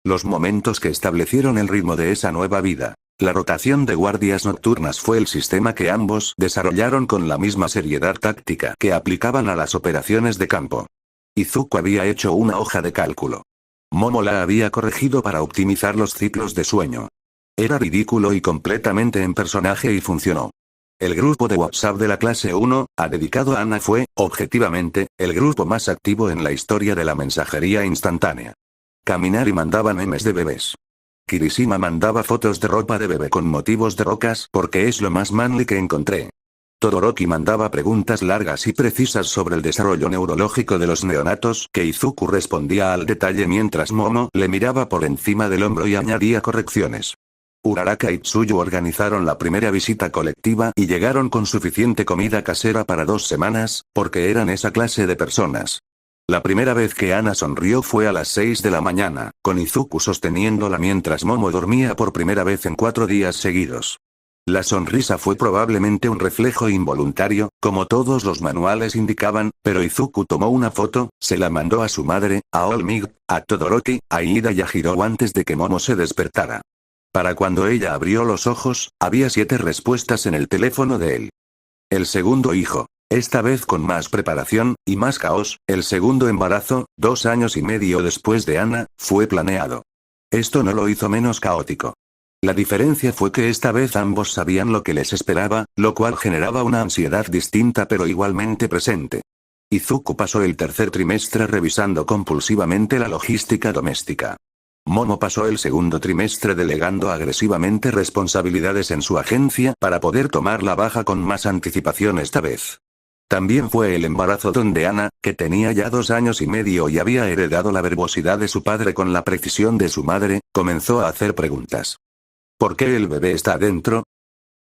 Los momentos que establecieron el ritmo de esa nueva vida. La rotación de guardias nocturnas fue el sistema que ambos desarrollaron con la misma seriedad táctica que aplicaban a las operaciones de campo. Izuku había hecho una hoja de cálculo. Momo la había corregido para optimizar los ciclos de sueño. Era ridículo y completamente en personaje y funcionó. El grupo de WhatsApp de la clase 1, dedicado a Ana fue, objetivamente, el grupo más activo en la historia de la mensajería instantánea. Kaminari mandaba memes de bebés. Kirishima mandaba fotos de ropa de bebé con motivos de rocas porque es lo más manly que encontré. Todoroki mandaba preguntas largas y precisas sobre el desarrollo neurológico de los neonatos que Izuku respondía al detalle mientras Momo le miraba por encima del hombro y añadía correcciones. Uraraka y Tsuyu organizaron la primera visita colectiva y llegaron con suficiente comida casera para 2 semanas, porque eran esa clase de personas. La primera vez que Ana sonrió fue a las 6 de la mañana, con Izuku sosteniéndola mientras Momo dormía por primera vez en 4 días seguidos. La sonrisa fue probablemente un reflejo involuntario, como todos los manuales indicaban, pero Izuku tomó una foto, se la mandó a su madre, a Olmig, a Todoroki, a Ida y a Hiro antes de que Momo se despertara. Para cuando ella abrió los ojos, había 7 respuestas en el teléfono de él. El segundo hijo. Esta vez con más preparación, y más caos, el segundo embarazo, 2 años y medio después de Ana, fue planeado. Esto no lo hizo menos caótico. La diferencia fue que esta vez ambos sabían lo que les esperaba, lo cual generaba una ansiedad distinta pero igualmente presente. Izuku pasó el tercer trimestre revisando compulsivamente la logística doméstica. Momo pasó el segundo trimestre delegando agresivamente responsabilidades en su agencia para poder tomar la baja con más anticipación esta vez. También fue el embarazo donde Ana, que tenía ya 2 años y medio y había heredado la verbosidad de su padre con la precisión de su madre, comenzó a hacer preguntas. ¿Por qué el bebé está dentro?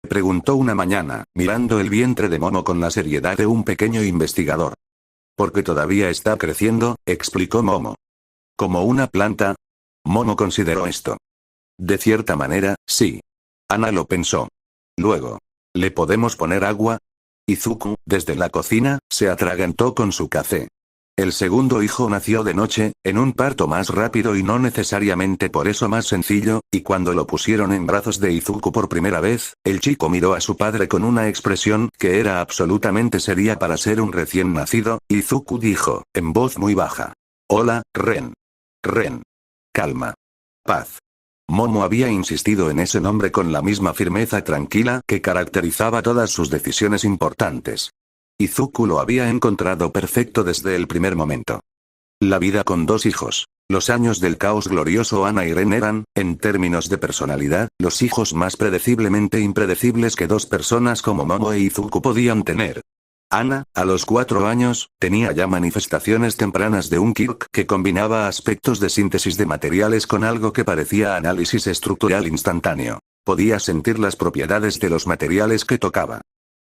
Preguntó una mañana, mirando el vientre de Momo con la seriedad de un pequeño investigador. Porque todavía está creciendo, explicó Momo. ¿Como una planta? Momo consideró esto. De cierta manera, sí. Ana lo pensó. Luego. ¿Le podemos poner agua? Izuku, desde la cocina, se atragantó con su café. El segundo hijo nació de noche, en un parto más rápido y no necesariamente por eso más sencillo, y cuando lo pusieron en brazos de Izuku por primera vez, el chico miró a su padre con una expresión que era absolutamente seria para ser un recién nacido. Izuku dijo, en voz muy baja. Hola, Ren. Ren. Calma. Paz. Momo había insistido en ese nombre con la misma firmeza tranquila que caracterizaba todas sus decisiones importantes. Izuku lo había encontrado perfecto desde el primer momento. La vida con 2 hijos. Los años del caos glorioso. Ana y Ren eran, en términos de personalidad, los hijos más predeciblemente impredecibles que 2 personas como Momo e Izuku podían tener. Ana, a los 4 años, tenía ya manifestaciones tempranas de un Kirk que combinaba aspectos de síntesis de materiales con algo que parecía análisis estructural instantáneo. Podía sentir las propiedades de los materiales que tocaba.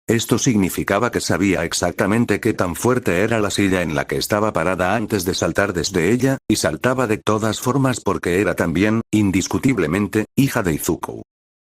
Esto significaba que sabía exactamente qué tan fuerte era la silla en la que estaba parada antes de saltar desde ella, y saltaba de todas formas porque era también, indiscutiblemente, hija de Izuku.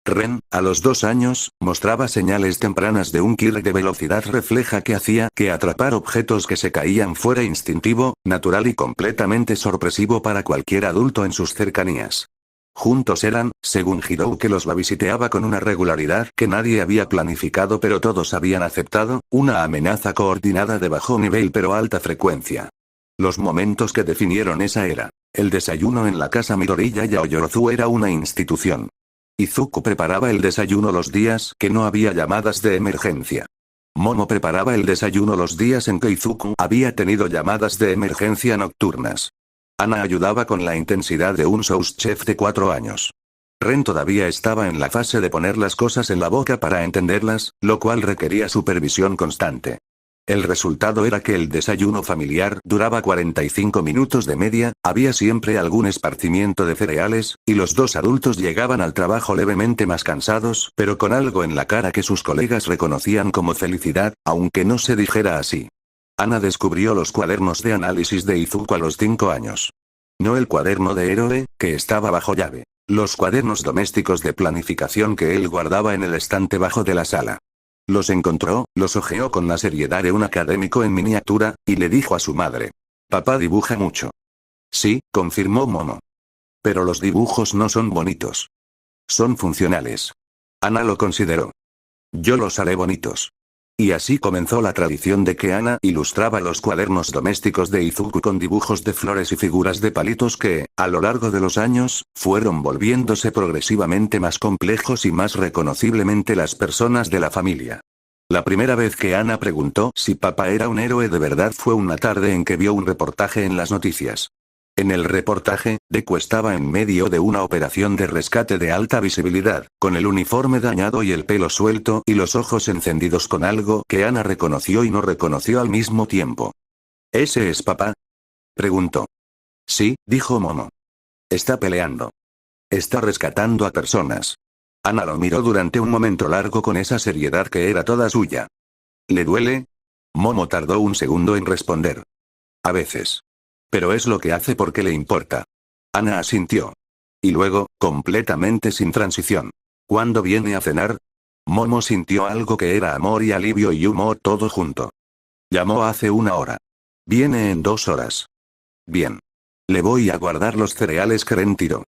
Ren, a los 2 años, mostraba señales tempranas de un killer de velocidad refleja que hacía que atrapar objetos que se caían fuera instintivo, natural y completamente sorpresivo para cualquier adulto en sus cercanías. Juntos eran, según Hirou que los babysiteaba con una regularidad que nadie había planificado pero todos habían aceptado, una amenaza coordinada de bajo nivel pero alta frecuencia. Los momentos que definieron esa era. El desayuno en la casa Midoriya Yaoyorozu era una institución. Izuku preparaba el desayuno los días que no había llamadas de emergencia. Momo preparaba el desayuno los días en que Izuku había tenido llamadas de emergencia nocturnas. Ana ayudaba con la intensidad de un sous chef de 4 años. Ren todavía estaba en la fase de poner las cosas en la boca para entenderlas, lo cual requería supervisión constante. El resultado era que el desayuno familiar duraba 45 minutos de media, había siempre algún esparcimiento de cereales, y los 2 adultos llegaban al trabajo levemente más cansados, pero con algo en la cara que sus colegas reconocían como felicidad, aunque no se dijera así. Ana descubrió los cuadernos de análisis de Izuku a los 5 años. No el cuaderno de héroe, que estaba bajo llave. Los cuadernos domésticos de planificación que él guardaba en el estante bajo de la sala. Los encontró, los hojeó con la seriedad de un académico en miniatura, y le dijo a su madre. Papá dibuja mucho. Sí, confirmó Momo. Pero los dibujos no son bonitos. Son funcionales. Ana lo consideró. Yo los haré bonitos. Y así comenzó la tradición de que Ana ilustraba los cuadernos domésticos de Izuku con dibujos de flores y figuras de palitos que, a lo largo de los años, fueron volviéndose progresivamente más complejos y más reconociblemente las personas de la familia. La primera vez que Ana preguntó si papá era un héroe de verdad fue una tarde en que vio un reportaje en las noticias. En el reportaje, Deku estaba en medio de una operación de rescate de alta visibilidad, con el uniforme dañado y el pelo suelto y los ojos encendidos con algo que Ana reconoció y no reconoció al mismo tiempo. ¿Ese es papá?, preguntó. Sí, dijo Momo. Está peleando. Está rescatando a personas. Ana lo miró durante un momento largo con esa seriedad que era toda suya. ¿Le duele? Momo tardó un segundo en responder. A veces. Pero es lo que hace porque le importa. Ana asintió. Y luego, completamente sin transición. ¿Cuándo viene a cenar? Momo sintió algo que era amor y alivio y humor todo junto. Llamó hace 1 hora. Viene en 2 horas. Bien. Le voy a guardar los cereales que Ren tiró.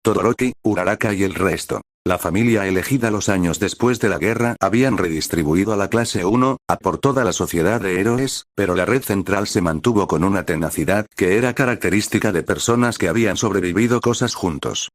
Todoroki, Uraraka y el resto. La familia elegida los años después de la guerra habían redistribuido a la clase 1, por toda la sociedad de héroes, pero la red central se mantuvo con una tenacidad que era característica de personas que habían sobrevivido cosas juntos.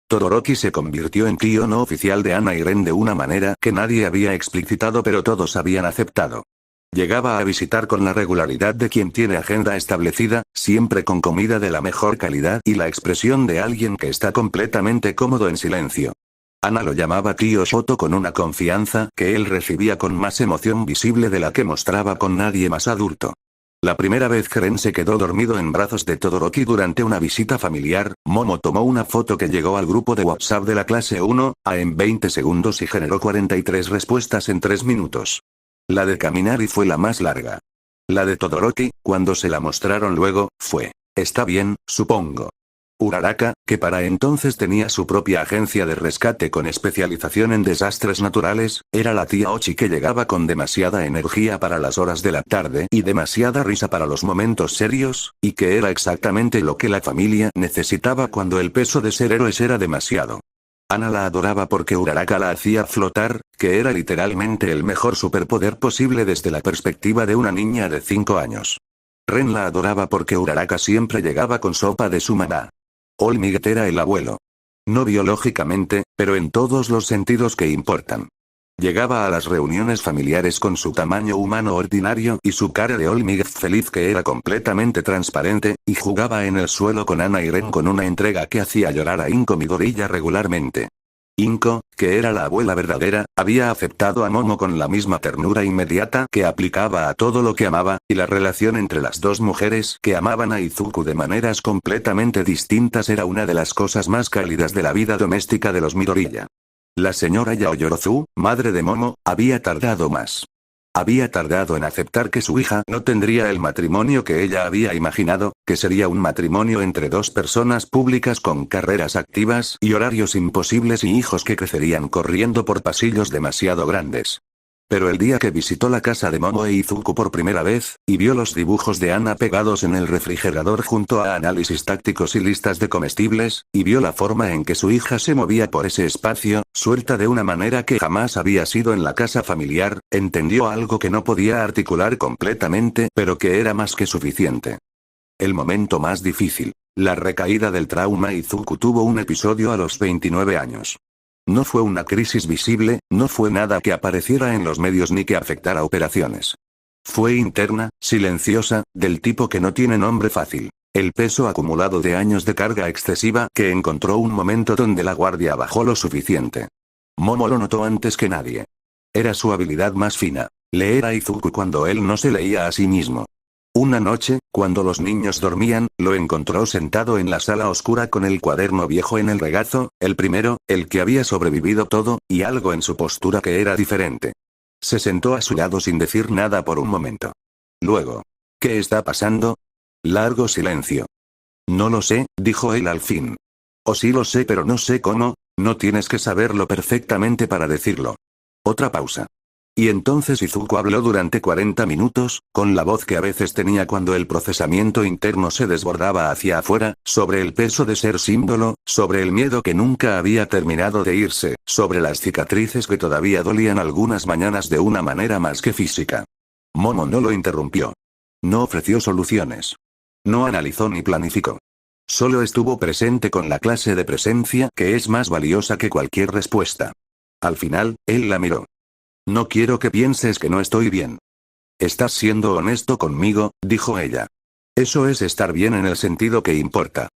Todoroki se convirtió en tío no oficial de Ana y Ren de una manera que nadie había explicitado pero todos habían aceptado. Llegaba a visitar con la regularidad de quien tiene agenda establecida, siempre con comida de la mejor calidad y la expresión de alguien que está completamente cómodo en silencio. Ana lo llamaba tío Shoto con una confianza que él recibía con más emoción visible de la que mostraba con nadie más adulto. La primera vez que Ren se quedó dormido en brazos de Todoroki durante una visita familiar, Momo tomó una foto que llegó al grupo de WhatsApp de la clase 1, en 20 segundos y generó 43 respuestas en 3 minutos. La de Kaminari fue la más larga. La de Todoroki, cuando se la mostraron luego, fue: está bien, supongo. Uraraka, que para entonces tenía su propia agencia de rescate con especialización en desastres naturales, era la tía Ochi que llegaba con demasiada energía para las horas de la tarde y demasiada risa para los momentos serios, y que era exactamente lo que la familia necesitaba cuando el peso de ser héroes era demasiado. Ana la adoraba porque Uraraka la hacía flotar, que era literalmente el mejor superpoder posible desde la perspectiva de una niña de 5 años. Ren la adoraba porque Uraraka siempre llegaba con sopa de su mamá. All Might era el abuelo. No biológicamente, pero en todos los sentidos que importan. Llegaba a las reuniones familiares con su tamaño humano ordinario y su cara de All Might feliz que era completamente transparente, y jugaba en el suelo con Ana y Ren con una entrega que hacía llorar a Inko Midoriya regularmente. Inko, que era la abuela verdadera, había aceptado a Momo con la misma ternura inmediata que aplicaba a todo lo que amaba, y la relación entre las dos mujeres que amaban a Izuku de maneras completamente distintas era una de las cosas más cálidas de la vida doméstica de los Midoriya. La señora Yaoyorozu, madre de Momo, había tardado más. Había tardado en aceptar que su hija no tendría el matrimonio que ella había imaginado, que sería un matrimonio entre dos personas públicas con carreras activas y horarios imposibles y hijos que crecerían corriendo por pasillos demasiado grandes. Pero el día que visitó la casa de Momo e Izuku por primera vez, y vio los dibujos de Ana pegados en el refrigerador junto a análisis tácticos y listas de comestibles, y vio la forma en que su hija se movía por ese espacio, suelta de una manera que jamás había sido en la casa familiar, entendió algo que no podía articular completamente, pero que era más que suficiente. El momento más difícil. La recaída del trauma. Izuku tuvo un episodio a los 29 años. No fue una crisis visible, no fue nada que apareciera en los medios ni que afectara operaciones. Fue interna, silenciosa, del tipo que no tiene nombre fácil. El peso acumulado de años de carga excesiva que encontró un momento donde la guardia bajó lo suficiente. Momo lo notó antes que nadie. Era su habilidad más fina. Leer a Izuku cuando él no se leía a sí mismo. Una noche, cuando los niños dormían, lo encontró sentado en la sala oscura con el cuaderno viejo en el regazo, el primero, el que había sobrevivido todo, y algo en su postura que era diferente. Se sentó a su lado sin decir nada por un momento. Luego, ¿qué está pasando? Largo silencio. No lo sé, dijo él al fin. O sí lo sé pero no sé cómo, no tienes que saberlo perfectamente para decirlo. Otra pausa. Y entonces Izuku habló durante 40 minutos, con la voz que a veces tenía cuando el procesamiento interno se desbordaba hacia afuera, sobre el peso de ser símbolo, sobre el miedo que nunca había terminado de irse, sobre las cicatrices que todavía dolían algunas mañanas de una manera más que física. Momo no lo interrumpió. No ofreció soluciones. No analizó ni planificó. Solo estuvo presente con la clase de presencia que es más valiosa que cualquier respuesta. Al final, él la miró. No quiero que pienses que no estoy bien. Estás siendo honesto conmigo, dijo ella. Eso es estar bien en el sentido que importa.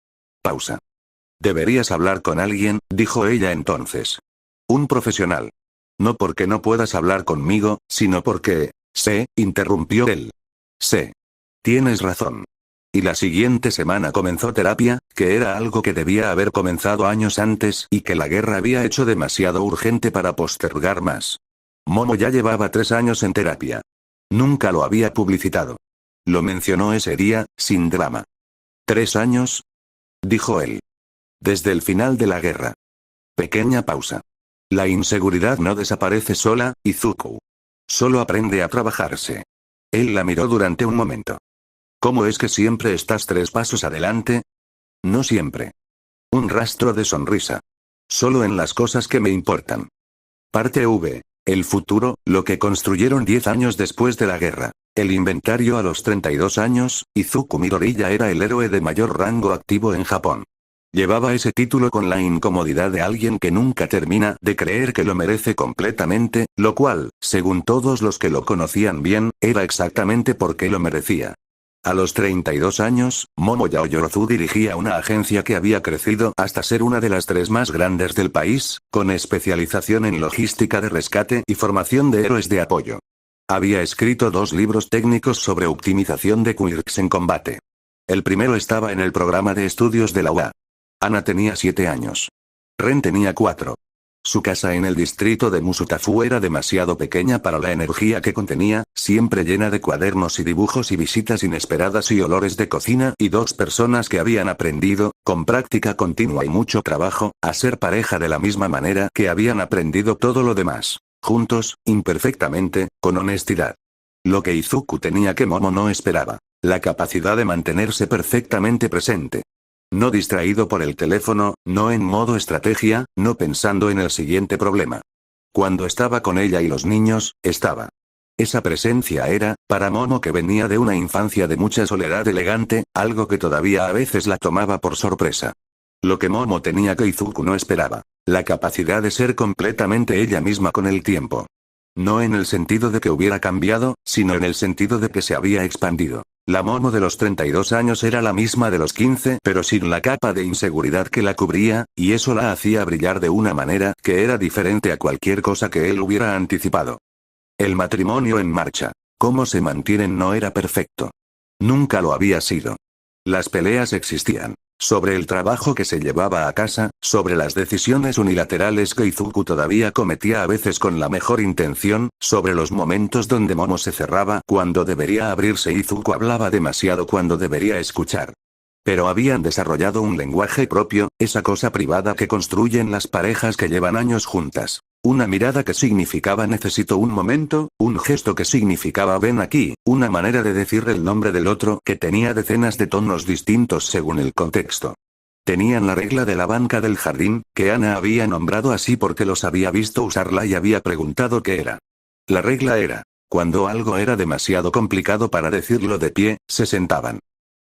Pausa. Deberías hablar con alguien, dijo ella entonces. Un profesional. No porque no puedas hablar conmigo, sino porque... interrumpió él. Tienes razón. Y la siguiente semana comenzó terapia, que era algo que debía haber comenzado años antes y que la guerra había hecho demasiado urgente para postergar más. Momo ya llevaba 3 años en terapia. Nunca lo había publicitado. Lo mencionó ese día, sin drama. ¿3 años? Dijo él. Desde el final de la guerra. Pequeña pausa. La inseguridad no desaparece sola, Izuku. Solo aprende a trabajarse. Él la miró durante un momento. ¿Cómo es que siempre estás 3 pasos adelante? No siempre. Un rastro de sonrisa. Solo en las cosas que me importan. Parte V. El futuro, lo que construyeron 10 años después de la guerra. El inventario a los 32 años, Izuku Midoriya era el héroe de mayor rango activo en Japón. Llevaba ese título con la incomodidad de alguien que nunca termina de creer que lo merece completamente, lo cual, según todos los que lo conocían bien, era exactamente porque lo merecía. A los 32 años, Momo Yaoyorozu dirigía una agencia que había crecido hasta ser una de las 3 más grandes del país, con especialización en logística de rescate y formación de héroes de apoyo. Había escrito 2 libros técnicos sobre optimización de quirks en combate. El primero estaba en el programa de estudios de la UA. Ana tenía 7 años. Ren tenía 4. Su casa en el distrito de Musutafu era demasiado pequeña para la energía que contenía, siempre llena de cuadernos y dibujos y visitas inesperadas y olores de cocina y 2 personas que habían aprendido, con práctica continua y mucho trabajo, a ser pareja de la misma manera que habían aprendido todo lo demás, juntos, imperfectamente, con honestidad. Lo que Izuku tenía que Momo no esperaba, la capacidad de mantenerse perfectamente presente. No distraído por el teléfono, no en modo estrategia, no pensando en el siguiente problema. Cuando estaba con ella y los niños, estaba. Esa presencia era, para Momo que venía de una infancia de mucha soledad elegante, algo que todavía a veces la tomaba por sorpresa. Lo que Momo tenía que Izuku no esperaba, la capacidad de ser completamente ella misma con el tiempo. No en el sentido de que hubiera cambiado, sino en el sentido de que se había expandido. La Momo de los 32 años era la misma de los 15, pero sin la capa de inseguridad que la cubría, y eso la hacía brillar de una manera que era diferente a cualquier cosa que él hubiera anticipado. El matrimonio en marcha. Cómo se mantienen no era perfecto. Nunca lo había sido. Las peleas existían. Sobre el trabajo que se llevaba a casa, sobre las decisiones unilaterales que Izuku todavía cometía a veces con la mejor intención, sobre los momentos donde Momo se cerraba cuando debería abrirse y Izuku hablaba demasiado cuando debería escuchar. Pero habían desarrollado un lenguaje propio, esa cosa privada que construyen las parejas que llevan años juntas. Una mirada que significaba necesito un momento, un gesto que significaba ven aquí, una manera de decir el nombre del otro que tenía decenas de tonos distintos según el contexto. Tenían la regla de la banca del jardín, que Ana había nombrado así porque los había visto usarla y había preguntado qué era. La regla era, cuando algo era demasiado complicado para decirlo de pie, se sentaban.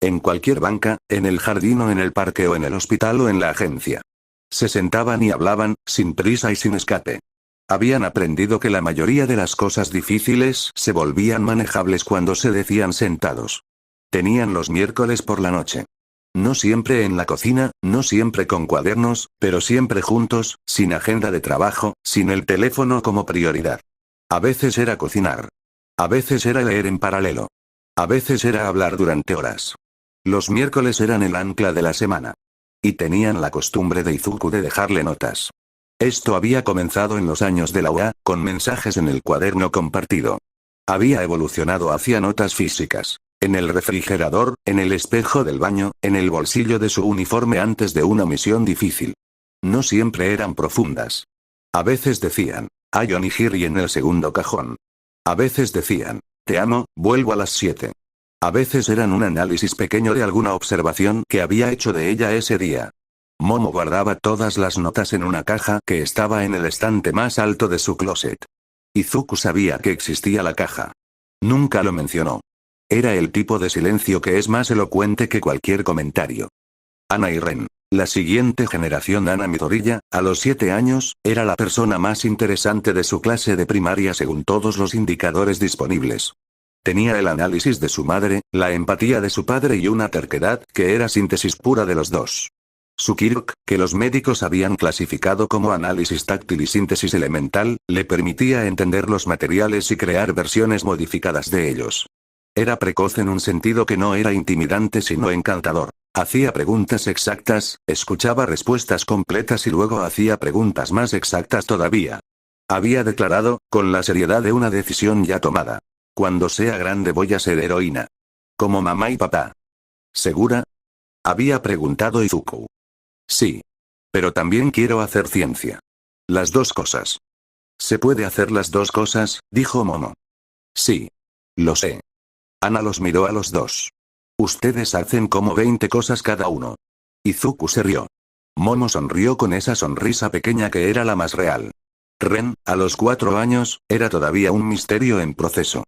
En cualquier banca, en el jardín o en el parque o en el hospital o en la agencia. Se sentaban y hablaban, sin prisa y sin escape. Habían aprendido que la mayoría de las cosas difíciles se volvían manejables cuando se decían sentados. Tenían los miércoles por la noche. No siempre en la cocina, no siempre con cuadernos, pero siempre juntos, sin agenda de trabajo, sin el teléfono como prioridad. A veces era cocinar. A veces era leer en paralelo. A veces era hablar durante horas. Los miércoles eran el ancla de la semana. Y tenían la costumbre de Izuku de dejarle notas. Esto había comenzado en los años de la UA, con mensajes en el cuaderno compartido. Había evolucionado hacia notas físicas. En el refrigerador, en el espejo del baño, en el bolsillo de su uniforme antes de una misión difícil. No siempre eran profundas. A veces decían, hay onigiri en el segundo cajón. A veces decían, te amo, vuelvo a las 7. A veces eran un análisis pequeño de alguna observación que había hecho de ella ese día. Momo guardaba todas las notas en una caja que estaba en el estante más alto de su closet. Izuku sabía que existía la caja. Nunca lo mencionó. Era el tipo de silencio que es más elocuente que cualquier comentario. Ana y Ren, la siguiente generación Ana Midoriya, a los 7 años, era la persona más interesante de su clase de primaria según todos los indicadores disponibles. Tenía el análisis de su madre, la empatía de su padre y una terquedad que era síntesis pura de los dos. Su Kirk, que los médicos habían clasificado como análisis táctil y síntesis elemental, le permitía entender los materiales y crear versiones modificadas de ellos. Era precoz en un sentido que no era intimidante sino encantador. Hacía preguntas exactas, escuchaba respuestas completas y luego hacía preguntas más exactas todavía. Había declarado, con la seriedad de una decisión ya tomada. Cuando sea grande voy a ser heroína. Como mamá y papá. ¿Segura? Había preguntado Izuku. Sí. Pero también quiero hacer ciencia. Las dos cosas. ¿Se puede hacer las dos cosas? Dijo Momo. Sí. Lo sé. Ana los miró a los dos. Ustedes hacen como 20 cosas cada uno. Izuku se rió. Momo sonrió con esa sonrisa pequeña que era la más real. Ren, a los 4 años, era todavía un misterio en proceso.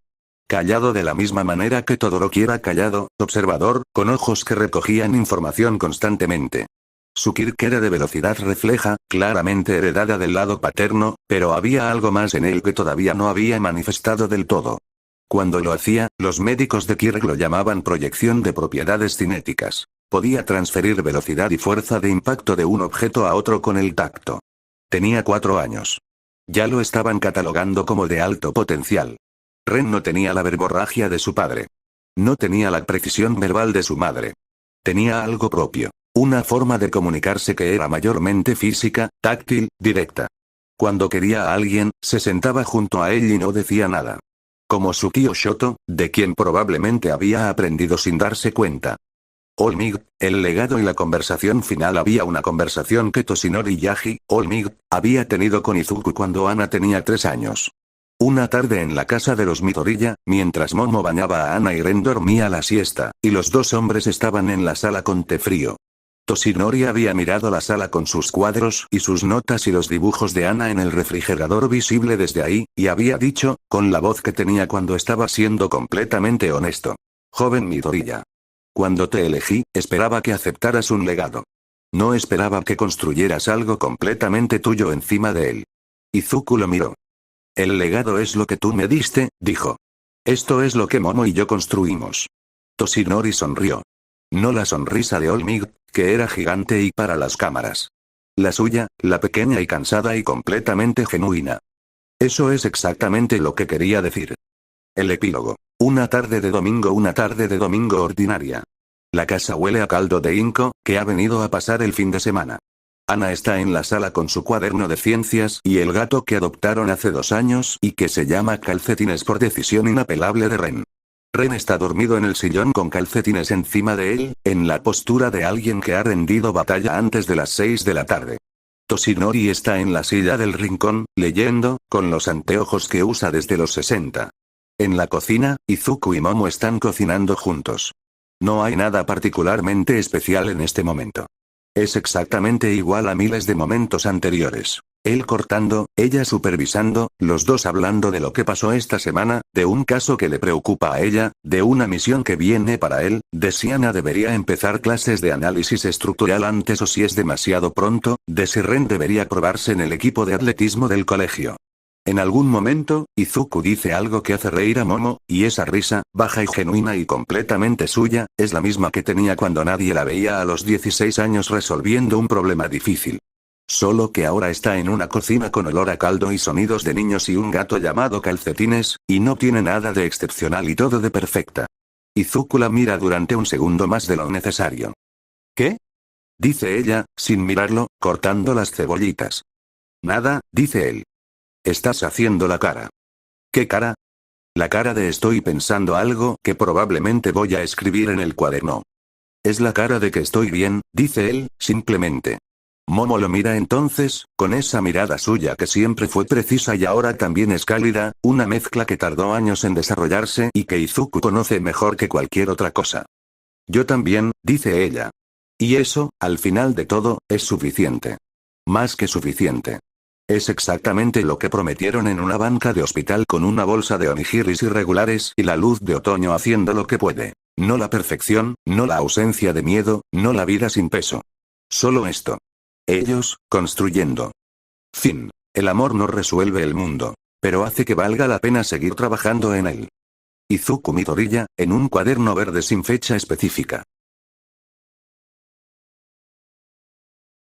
Callado de la misma manera que Todoroki era callado, observador, con ojos que recogían información constantemente. Su Kirk era de velocidad refleja, claramente heredada del lado paterno, pero había algo más en él que todavía no había manifestado del todo. Cuando lo hacía, los médicos de Kirk lo llamaban proyección de propiedades cinéticas. Podía transferir velocidad y fuerza de impacto de un objeto a otro con el tacto. Tenía 4 años. Ya lo estaban catalogando como de alto potencial. Ren no tenía la verborragia de su padre. No tenía la precisión verbal de su madre. Tenía algo propio. Una forma de comunicarse que era mayormente física, táctil, directa. Cuando quería a alguien, se sentaba junto a él y no decía nada. Como su tío Shoto, de quien probablemente había aprendido sin darse cuenta. All Might, el legado y la conversación final. Había una conversación que Toshinori Yagi, All Might, había tenido con Izuku cuando Ana tenía 3 años. Una tarde en la casa de los Midoriya, mientras Momo bañaba a Ana y Ren dormía la siesta, y los dos hombres estaban en la sala con té frío. Toshinori había mirado la sala con sus cuadros y sus notas y los dibujos de Ana en el refrigerador visible desde ahí, y había dicho, con la voz que tenía cuando estaba siendo completamente honesto. Joven Midoriya. Cuando te elegí, esperaba que aceptaras un legado. No esperaba que construyeras algo completamente tuyo encima de él. Izuku lo miró. El legado es lo que tú me diste, dijo. Esto es lo que Momo y yo construimos. Toshinori sonrió. No la sonrisa de All Might, que era gigante y para las cámaras. La suya, la pequeña y cansada y completamente genuina. Eso es exactamente lo que quería decir. El epílogo. Una tarde de domingo ordinaria. La casa huele a caldo de inco, que ha venido a pasar el fin de semana. Ana está en la sala con su cuaderno de ciencias y el gato que adoptaron hace 2 años y que se llama Calcetines por decisión inapelable de Ren. Ren está dormido en el sillón con Calcetines encima de él, en la postura de alguien que ha rendido batalla antes de las 6 de la tarde. Toshinori está en la silla del rincón, leyendo, con los anteojos que usa desde los 60. En la cocina, Izuku y Momo están cocinando juntos. No hay nada particularmente especial en este momento. Es exactamente igual a miles de momentos anteriores. Él cortando, ella supervisando, los dos hablando de lo que pasó esta semana, de un caso que le preocupa a ella, de una misión que viene para él, de si Ana debería empezar clases de análisis estructural antes o si es demasiado pronto, de si Ren debería probarse en el equipo de atletismo del colegio. En algún momento, Izuku dice algo que hace reír a Momo, y esa risa, baja y genuina y completamente suya, es la misma que tenía cuando nadie la veía a los 16 años resolviendo un problema difícil. Solo que ahora está en una cocina con olor a caldo y sonidos de niños y un gato llamado Calcetines, y no tiene nada de excepcional y todo de perfecta. Izuku la mira durante un segundo más de lo necesario. ¿Qué? Dice ella, sin mirarlo, cortando las cebollitas. Nada, dice él. Estás haciendo la cara. ¿Qué cara? La cara de estoy pensando algo que probablemente voy a escribir en el cuaderno. Es la cara de que estoy bien, dice él, simplemente. Momo lo mira entonces, con esa mirada suya que siempre fue precisa y ahora también es cálida, una mezcla que tardó años en desarrollarse y que Izuku conoce mejor que cualquier otra cosa. Yo también, dice ella. Y eso, al final de todo, es suficiente. Más que suficiente. Es exactamente lo que prometieron en una banca de hospital con una bolsa de onigiris irregulares y la luz de otoño haciendo lo que puede. No la perfección, no la ausencia de miedo, no la vida sin peso. Solo esto. Ellos, construyendo. Fin. El amor no resuelve el mundo, pero hace que valga la pena seguir trabajando en él. Izuku Midoriya, en un cuaderno verde sin fecha específica.